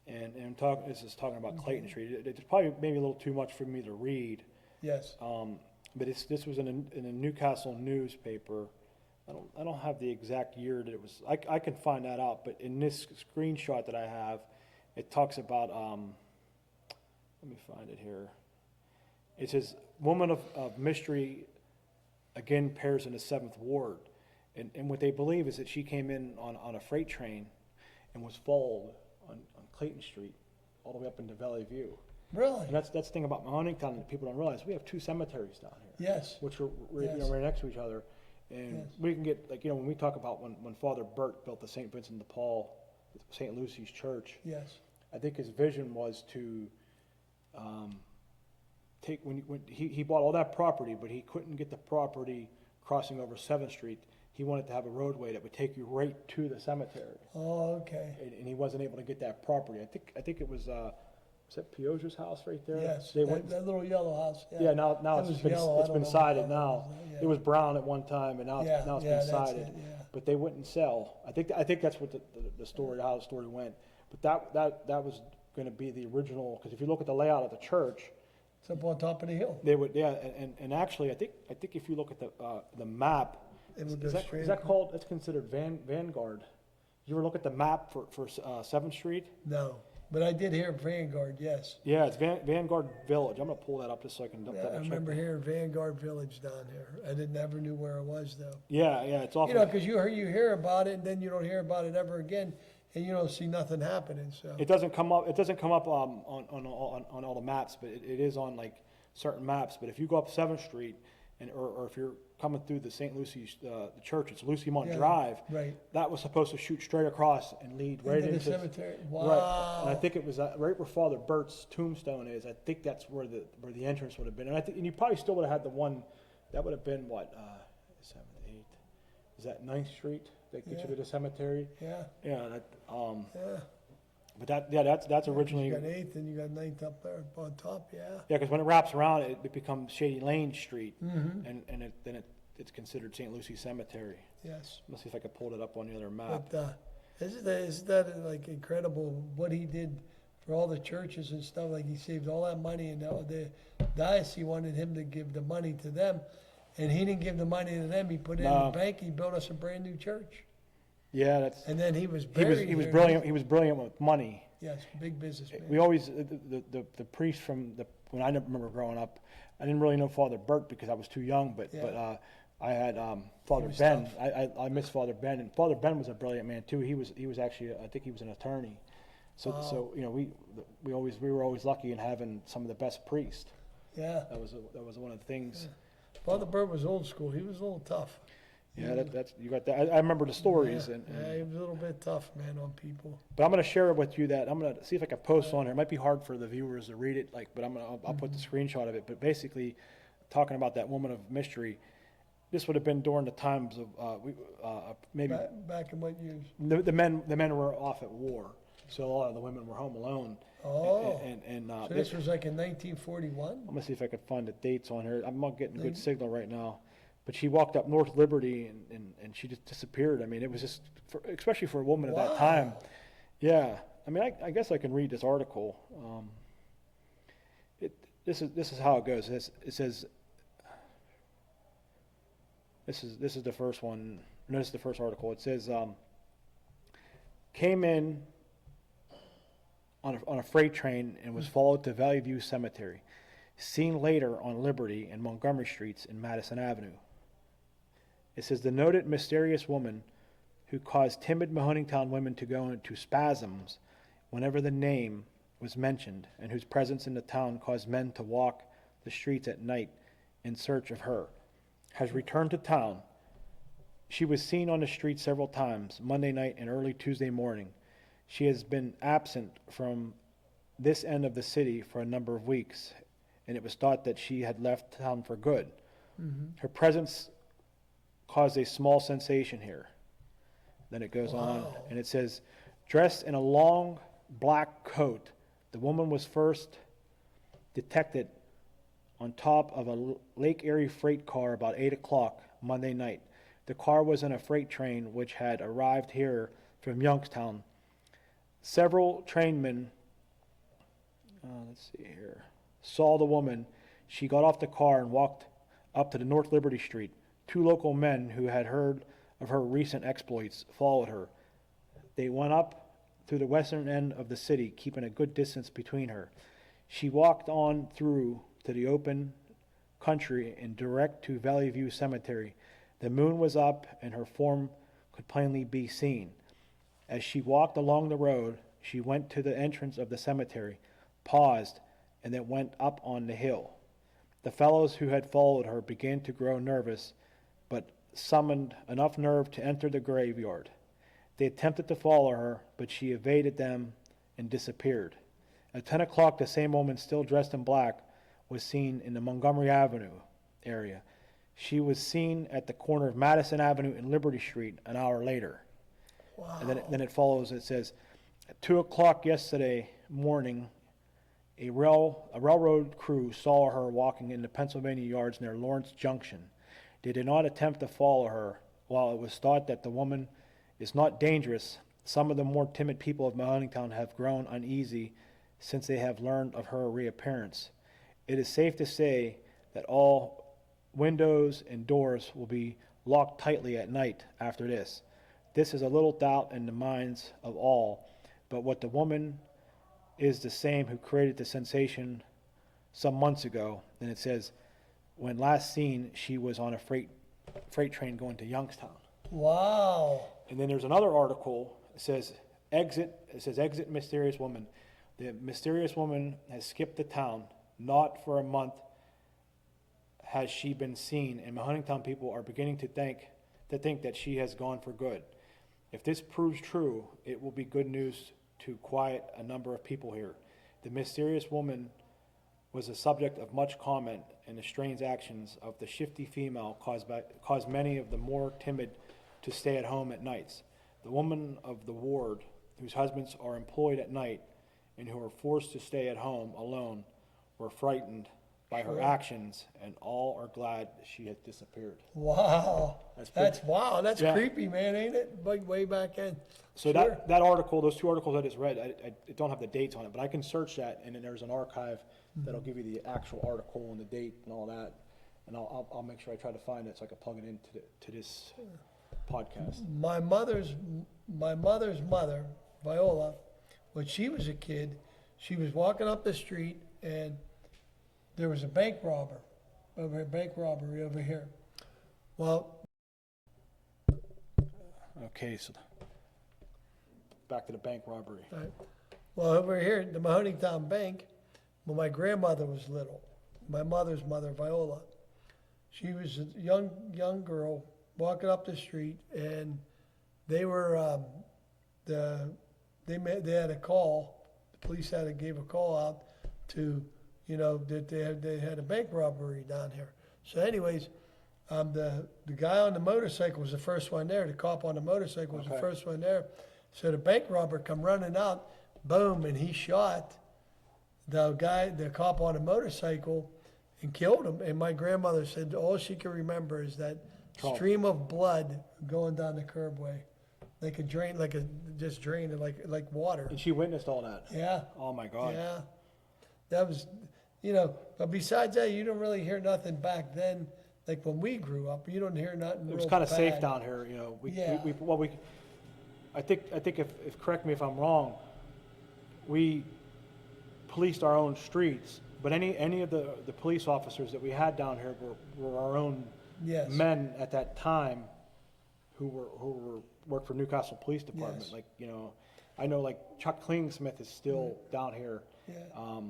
A: and this is talking about Clayton Street. It's probably maybe a little too much for me to read.
B: Yes.
A: But this was in a Newcastle newspaper. I don't have the exact year that it was. I can find that out. But in this screenshot that I have, it talks about. Let me find it here. It says, "Woman of mystery again pairs in the 7th Ward," and what they believe is that she came in on a freight train, and was followed on Clayton Street, all the way up into Valley View.
B: Really?
A: And that's the thing about Mahoningtown that people don't realize. We have 2 cemeteries down here.
B: Yes.
A: Which are
B: Yes.
A: right next to each other, and
B: Yes.
A: we can get when we talk about when Father Burt built the St. Vincent de Paul, St. Lucy's Church.
B: Yes.
A: I think his vision was to when he bought all that property, but he couldn't get the property crossing over 7th Street. He wanted to have a roadway that would take you right to the cemetery,
B: Oh, okay.
A: and he wasn't able to get that property. I think it was that Pioja's house right there?
B: Yes.
A: They
B: That,
A: went,
B: that little yellow house.
A: yeah, now
B: That
A: it's
B: was
A: been
B: yellow. I
A: it's
B: don't
A: been
B: know what
A: sided
B: that
A: now.
B: was. Yeah.
A: It was brown at one time, and now it's been
B: that's
A: sided.
B: it, yeah.
A: But they wouldn't sell. I think that's what the story, how the story went. But that was going to be the original, because if you look at the layout of the church,
B: It's up on top of the hill.
A: they would, and actually I think if you look at the map,
B: It would
A: is
B: go
A: that
B: straight across.
A: called? It's considered Vanguard. Did you ever look at the map for 7th Street?
B: No, but I did hear Vanguard. Yes.
A: Yeah, it's Vanguard Village. I'm gonna pull that up just so I can.
B: Yeah, I remember hearing Vanguard Village down here. I never knew where it was though.
A: Yeah, it's off.
B: Because you hear about it, and then you don't hear about it ever again, and you don't see nothing happening. So
A: It doesn't come up. It doesn't come up on all the maps, but it is on like certain maps. But if you go up 7th Street, or if you're coming through the St. Lucy's the church, it's Lucymont
B: Yeah,
A: Drive.
B: right.
A: That was supposed to shoot straight across and lead right
B: into
A: into
B: the cemetery.
A: Right.
B: Wow.
A: And I think it was right where Father Burt's tombstone is. I think that's where the entrance would have been. And you probably still would have had the one that would have been what 7th, 8th. Is that 9th Street that gets you to the cemetery?
B: Yeah.
A: Yeah.
B: Yeah.
A: But that's originally.
B: You got 8th and you got 9th up there on top. Yeah.
A: Yeah, because when it wraps around, it becomes Shady Lane Street,
B: Mm-hmm.
A: and then it's considered St. Lucie Cemetery.
B: Yes.
A: Let's see if I can pull it up on the other map.
B: But isn't that like incredible what he did for all the churches and stuff? Like he saved all that money, and the diocese wanted him to give the money to them, and he didn't give the money to them. He put it in the bank. He built us a brand new church.
A: Yeah, that's.
B: And then he was
A: He
B: buried
A: was
B: here.
A: brilliant. He was brilliant with money.
B: Yes, big businessman.
A: We always the priest from when I remember growing up, I didn't really know Father Burt because I was too young. But I had Father
B: was
A: Ben.
B: tough.
A: I miss Father Ben, and Father Ben was a brilliant man too. He was actually I think he was an attorney. So you know, we were always lucky in having some of the best priests.
B: Yeah.
A: That was one of the things.
B: Father Burt was old school. He was a little tough.
A: Yeah, that's you got that. I remember the stories,
B: Yeah,
A: and
B: he was a little bit tough, man, on people.
A: but I'm gonna share with you that I'm gonna see if I can post on here. It might be hard for the viewers to read it, but I'll put the screenshot of it. But basically, talking about that woman of mystery, this would have been during the times of maybe
B: Back in what years?
A: the men were off at war, so a lot of the women were home alone.
B: Oh.
A: And
B: So this was like in 1941?
A: I'm gonna see if I can find the dates on here. I'm not getting good signal right now. But she walked up North Liberty and she just disappeared. I mean, it was just, especially for a woman at that time. Yeah. I mean, I guess I can read this article. This is how it goes. It says, this is the first one. No, this is the first article. It says, came in on a freight train and was followed to Valley View Cemetery. Seen later on Liberty and Montgomery Streets in Madison Avenue. It says the noted mysterious woman who caused timid Mahoningtown women to go into spasms whenever the name was mentioned, and whose presence in the town caused men to walk the streets at night in search of her, has returned to town. She was seen on the street several times, Monday night and early Tuesday morning. She has been absent from this end of the city for a number of weeks, and it was thought that she had left town for good. Her presence caused a small sensation here. Then it goes on, and it says, dressed in a long black coat, the woman was first detected on top of a Lake Erie freight car about 8 o'clock Monday night. The car was in a freight train which had arrived here from Youngstown. Several trainmen, let's see here, saw the woman. She got off the car and walked up to the North Liberty Street. Two local men who had heard of her recent exploits followed her. They went up through the western end of the city, keeping a good distance between her. She walked on through to the open country and direct to Valley View Cemetery. The moon was up and her form could plainly be seen. As she walked along the road, she went to the entrance of the cemetery, paused, and then went up on the hill. The fellows who had followed her began to grow nervous, but summoned enough nerve to enter the graveyard. They attempted to follow her, but she evaded them and disappeared. At 10 o'clock, the same woman, still dressed in black, was seen in the Montgomery Avenue area. She was seen at the corner of Madison Avenue and Liberty Street an hour later.
B: Wow.
A: And then it follows, it says, at 2 o'clock yesterday morning, a railroad crew saw her walking in the Pennsylvania yards near Lawrence Junction. They did not attempt to follow her. While it was thought that the woman is not dangerous, some of the more timid people of Mahoningtown have grown uneasy since they have learned of her reappearance. It is safe to say that all windows and doors will be locked tightly at night after this. This is a little doubt in the minds of all, but what the woman is the same who created the sensation some months ago. And it says, when last seen, she was on a freight train going to Youngstown.
B: Wow.
A: And then there's another article. It says exit mysterious woman. The mysterious woman has skipped the town. Not for a month has she been seen, and Mahoningtown people are beginning to think that she has gone for good. If this proves true, it will be good news to quiet a number of people here. The mysterious woman was the subject of much comment, and the strange actions of the shifty female caused many of the more timid to stay at home at nights. The women of the ward, whose husbands are employed at night and who are forced to stay at home alone, were frightened by her actions, and all are glad she has disappeared.
B: Wow. That's
A: Yeah.
B: creepy, man, ain't it? Way back in.
A: So
B: Sure.
A: that article, those two articles I just read, I don't have the dates on it, but I can search that, and then there's an archive that'll give you the actual article and the date and all that. And I'll make sure I try to find it so I can plug it into this podcast.
B: My mother's mother, Viola, when she was a kid, she was walking up the street and there was a bank robbery over here. Well,
A: Okay, so back to the bank robbery.
B: right. Well, over here at the Mahoningtown Bank, when my grandmother was little, my mother's mother, Viola, she was a young girl walking up the street, and they were they had a call. The police gave a call out to, that they had a bank robbery down here. So, anyways, the guy on the motorcycle was the first one there. The cop on the motorcycle was the first one there. So the bank robber come running out, boom, and he shot the cop on the motorcycle and killed him. And my grandmother said all she can remember is that stream of blood going down the curbway, like a drain, just draining like water.
A: And she witnessed all that.
B: Yeah.
A: Oh my God.
B: Yeah. That was, but besides that, you don't really hear nothing back then. Like when we grew up, you don't hear nothing.
A: It was
B: real
A: kind of safe
B: bad.
A: down here,
B: Yeah.
A: I think if correct me if I'm wrong, we policed our own streets, but any of the police officers that we had down here were our own
B: Yes.
A: men at that time who worked for Newcastle Police Department.
B: Yes.
A: Like, I know like Chuck Klingsmith is still down here.
B: Yeah.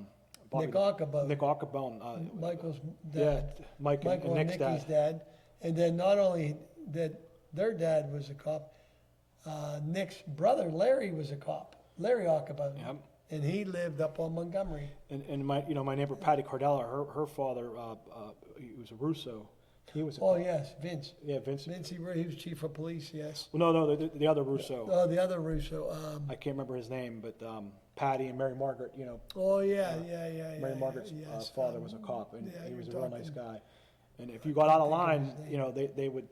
A: Nick Ockabone.
B: Michael's
A: Yeah,
B: dad.
A: Mike
B: Michael
A: and
B: and
A: Nick's
B: Nikki's dad. And then not only that their dad was a cop, Nick's brother Larry was a cop, Larry Ockabone.
A: Yep.
B: And he lived up on Montgomery.
A: And my neighbor Patty Cardella, her father, he was a Russo. He was a
B: Oh
A: cop.
B: yes, Vince.
A: Yeah, Vince.
B: He was chief of police. Yes.
A: Well, no, the other Russo.
B: Oh, the other Russo.
A: I can't remember his name, but Patty and Mary Margaret,
B: Oh yeah.
A: Mary Margaret's
B: yes.
A: father was a cop, and
B: yeah,
A: he was a
B: you're
A: real nice
B: talking-
A: guy. And if you got out of
B: think of
A: line,
B: his name.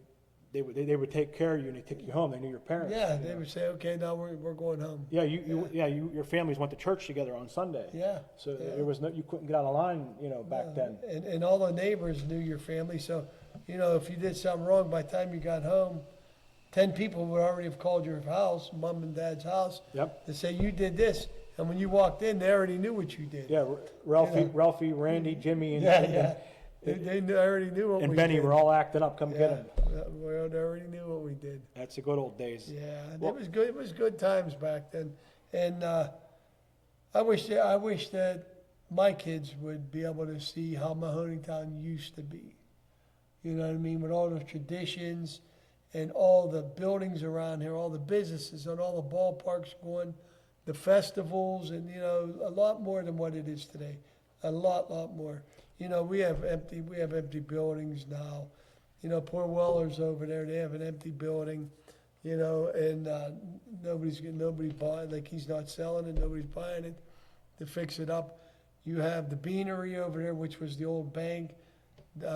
A: they would take care of you and they take you home. They knew your parents.
B: Yeah, they would say, okay, now we're going home.
A: Yeah, your families went to church together on Sunday.
B: Yeah.
A: So
B: yeah.
A: there was you couldn't get out of line, back then.
B: And all the neighbors knew your family, so if you did something wrong, by the time you got home, 10 people would already have called your house, mom and dad's house,
A: Yep.
B: to say you did this. And when you walked in, they already knew what you did.
A: Yeah, Ralphie, Randy, Jimmy, and
B: They already knew what
A: and
B: we
A: Benny
B: did.
A: were all acting up. Come get
B: Yeah,
A: him.
B: we already knew what we did.
A: That's the good old days.
B: Yeah,
A: Well-
B: it was good. It was good times back then, and I wish that my kids would be able to see how Mahoningtown used to be. You know what I mean? With all the traditions and all the buildings around here, all the businesses and all the ballparks going, the festivals, and a lot more than what it is today. A lot more. We have empty buildings now. Poor Weller's over there. They have an empty building. And nobody buying. Like he's not selling it. Nobody's buying it to fix it up. You have the Beanery over there, which was the old bank.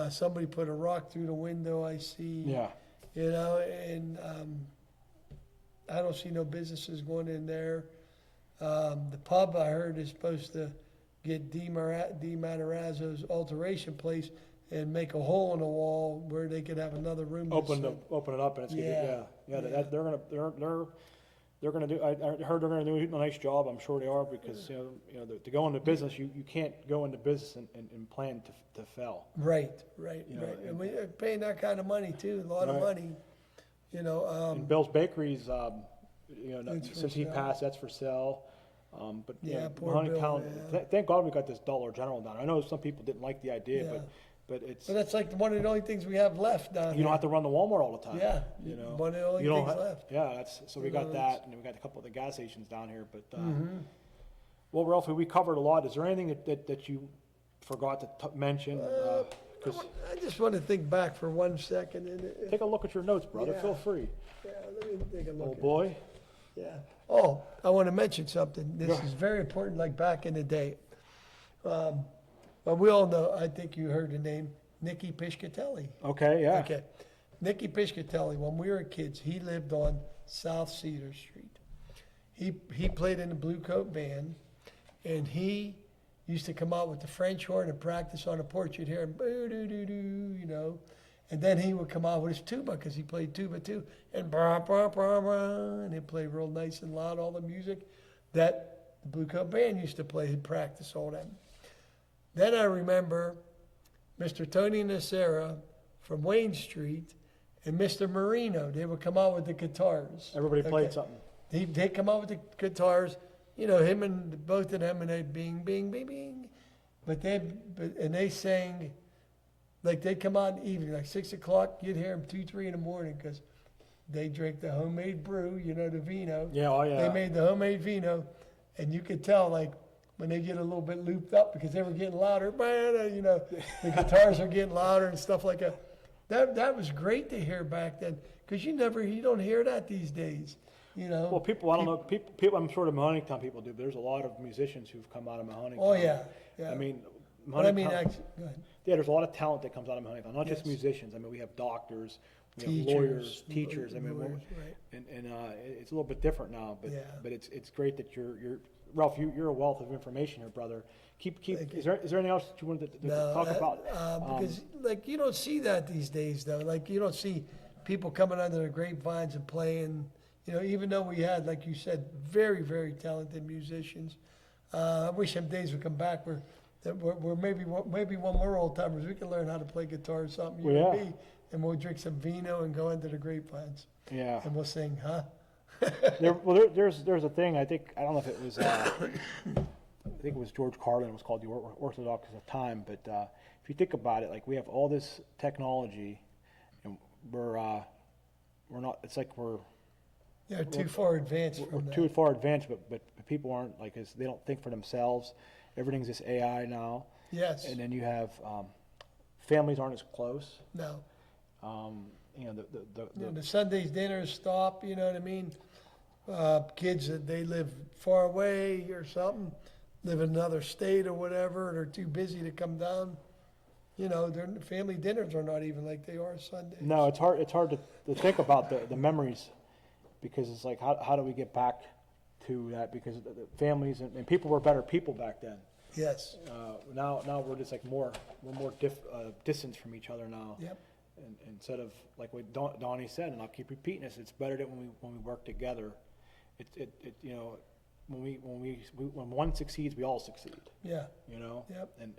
B: Somebody put a rock through the window. I see.
A: Yeah.
B: And I don't see no businesses going in there. The pub I heard is supposed to get D. Matarazzo's alteration place and make a hole in the wall where they could have another room.
A: Open it up, and it's they're gonna do. I heard they're gonna do a nice job. I'm sure they are because to go into business, you can't go into business and plan to fail.
B: Right.
A: and-
B: And we're paying that kind of money too, a lot of
A: Right.
B: money.
A: And Bill's Bakeries,
B: It's for
A: since he
B: sale.
A: passed, that's for sale. But
B: Yeah, poor
A: Mahoningtown,
B: Bill, yeah.
A: thank God we got this Dollar General down. I know some people didn't like the idea,
B: Yeah.
A: but it's
B: But that's like one of the only things we have left down
A: you
B: here.
A: don't have to run to Walmart all the time.
B: Yeah,
A: you know,
B: one of the only
A: You don't
B: things
A: ha-
B: left.
A: Yeah, that's so we
B: You
A: got
B: know,
A: that, and then we got a couple of the gas stations down here. But
B: Mm-hmm.
A: well, Ralphie, we covered a lot. Is there anything that you forgot to mention? 'Cause
B: I just want to think back for 1 second. And
A: take a look at your notes, brother.
B: Yeah.
A: Feel free,
B: yeah, let me take a look.
A: old
B: at
A: boy.
B: it. Yeah. Oh, I want to mention something. This
A: Yeah.
B: is very important, like back in the day. But we all know, I think you heard the name, Nicky Piscatelli.
A: Okay, yeah.
B: Okay. Nicky Piscatelli, when we were kids, he lived on South Cedar Street. He played in the Blue Coat Band, and he used to come out with the French horn and practice on the porch. You'd hear him, boo-doo-doo-doo, and then he would come out with his tuba, because he played tuba too, and and he'd play real nice and loud, all the music that the Blue Coat Band used to play. He'd practice all that. Then I remember Mr. Tony Nacera from Wayne Street and Mr. Marino. They would come out with the guitars.
A: Everybody played
B: Okay.
A: something.
B: They'd come out with the guitars, you know, him and both of them, and they bing, bing, bing, bing. But they sang, like they'd come out in the evening, like 6 o'clock, you'd hear them 2, 3 in the morning because they drink the homemade brew, you know, the vino.
A: Yeah, oh yeah.
B: They made the homemade vino, and you could tell, like, when they get a little bit looped up because they were getting louder, you know, the guitars are getting louder and stuff like that. That was great to hear back then because you don't hear that these days, you know.
A: Well, people, I don't know, people, I'm sure the Mahoningtown people do, but there's a lot of musicians who've come out of Mahoningtown.
B: Oh, yeah.
A: I mean,
B: But I mean,
A: Mahoningtown-
B: actually, go ahead.
A: yeah, there's a lot of talent that comes out of Mahoningtown, not just
B: Yes.
A: musicians. I mean, we have doctors, we have
B: Teachers,
A: lawyers, teachers. I mean,
B: lawyers, right.
A: and it's a little bit different now, but
B: Yeah.
A: but it's great that you're Ralph. You're a wealth of information here, brother. Keep.
B: Thank you.
A: Is there anything else that you wanted to
B: No,
A: talk about?
B: because like you don't see that these days though. Like you don't see people coming under the grapevines and playing. You know, even though we had, like you said, very very talented musicians. I wish them days would come back where maybe when we're old timers we can learn how to play guitar or something. You
A: Well,
B: and
A: yeah.
B: me, and we'll drink some vino and go under the grapevines
A: Yeah.
B: and we'll sing, huh?
A: There's a thing. I don't know if it was. I think it was George Carlin. It was called the Orthodox at the time. But if you think about it, like we have all this technology, and we're not. It's like we're
B: Yeah, too far advanced
A: we're
B: from that.
A: too far advanced, but people aren't like they don't think for themselves. Everything's just AI now,
B: Yes.
A: and then you have families aren't as close.
B: No.
A: You know
B: You know, the Sunday's dinners stop, you know what I mean? Kids that they live far away or something, live in another state or whatever, and are too busy to come down. You know, their family dinners are not even like they are Sundays.
A: No, it's hard. It's hard to think about the memories because it's like how do we get back to that? Because the families and people were better people back then.
B: Yes.
A: Now we're just like we're more distance from each other now.
B: Yep.
A: And instead of like what Donnie said, and I'll keep repeating this, it's better that when we work together. It you know when one succeeds, we all succeed.
B: Yeah.
A: You know.
B: Yep.
A: And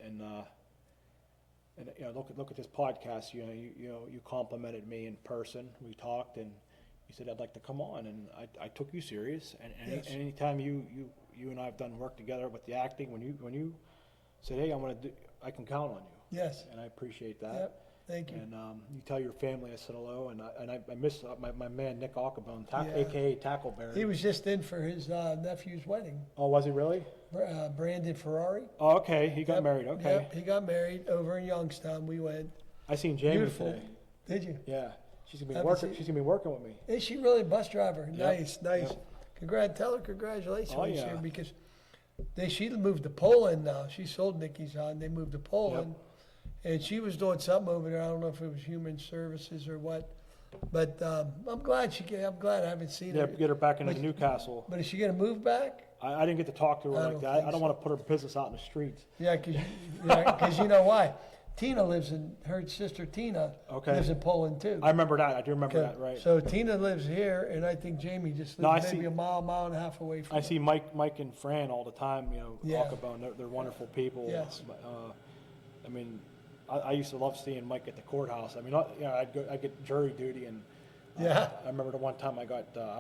A: you know look at this podcast. You know you complimented me in person. We talked and you said I'd like to come on, and I took you serious. And
B: Yes.
A: anytime you and I have done work together with the acting, when you said, hey, I can count on you.
B: Yes.
A: And I appreciate that.
B: Yep. Thank you.
A: And you tell your family I said hello, and I miss my man Nick Ackerbone,
B: Yeah.
A: aka Tackleberry.
B: He was just in for his nephew's wedding,
A: Oh, was he really?
B: Brandon Ferrari.
A: Oh, okay. He got
B: Yep.
A: married. Okay.
B: Yep. He got married over in Youngstown. We went.
A: I seen Jamie
B: Beautiful.
A: today.
B: Did you?
A: Yeah, she's gonna be
B: Haven't
A: working.
B: seen-
A: She's gonna be working with me.
B: Is she really a bus driver?
A: Yep.
B: Nice.
A: Yep.
B: Tell her congratulations
A: Oh,
B: this
A: yeah.
B: year because she moved to Poland now. She sold Nikki's on. They moved to Poland, and she was doing something over there. I don't know if it was human services or what, but I'm glad I haven't seen
A: Yeah,
B: her.
A: get her back into
B: But-
A: Newcastle.
B: But is she gonna move back?
A: I didn't get to talk to her
B: I
A: like
B: don't
A: that.
B: think
A: I don't
B: so.
A: want to put her business out in the streets.
B: Yeah, because you know why? Tina lives in her sister Tina
A: Okay.
B: lives in Poland too.
A: I remember that. I do remember
B: Okay,
A: that. Right.
B: So Tina lives here, and I think Jamie just
A: No, I
B: lives maybe
A: see-
B: a mile and a half away from
A: I
B: her.
A: see Mike and Fran all the time. You know,
B: Yeah.
A: Ackerbone. They're wonderful people.
B: Yes.
A: I mean, I used to love seeing Mike at the courthouse. I mean, I'd get jury duty, and
B: Yeah.
A: I remember the one time I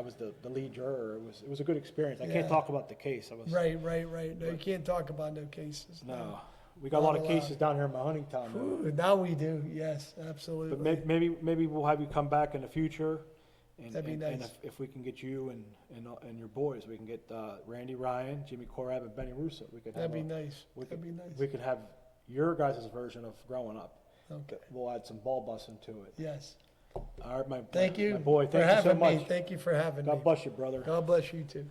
A: was the lead juror. It was a good experience. I can't
B: Yeah.
A: talk about the case.
B: Right. No, you can't talk about no cases.
A: No, we got a lot
B: Not
A: of
B: allowed.
A: cases down here in Mahoningtown. though.
B: Ooh, now we do. Yes, absolutely.
A: But maybe we'll have you come back in the future. And,
B: That'd be
A: and
B: nice.
A: if we can get you and your boys, we can get Randy Ryan, Jimmy Corab, and Benny Russo. We could have
B: That'd be nice.
A: we
B: That'd
A: could,
B: be nice.
A: We could have your guys' version of growing up.
B: Okay.
A: We'll add some ball busting to it.
B: Yes.
A: All right,
B: Thank you
A: my boy.
B: for
A: Thank you so
B: having
A: much.
B: me. Thank you for having me.
A: God bless you, brother.
B: God bless you too.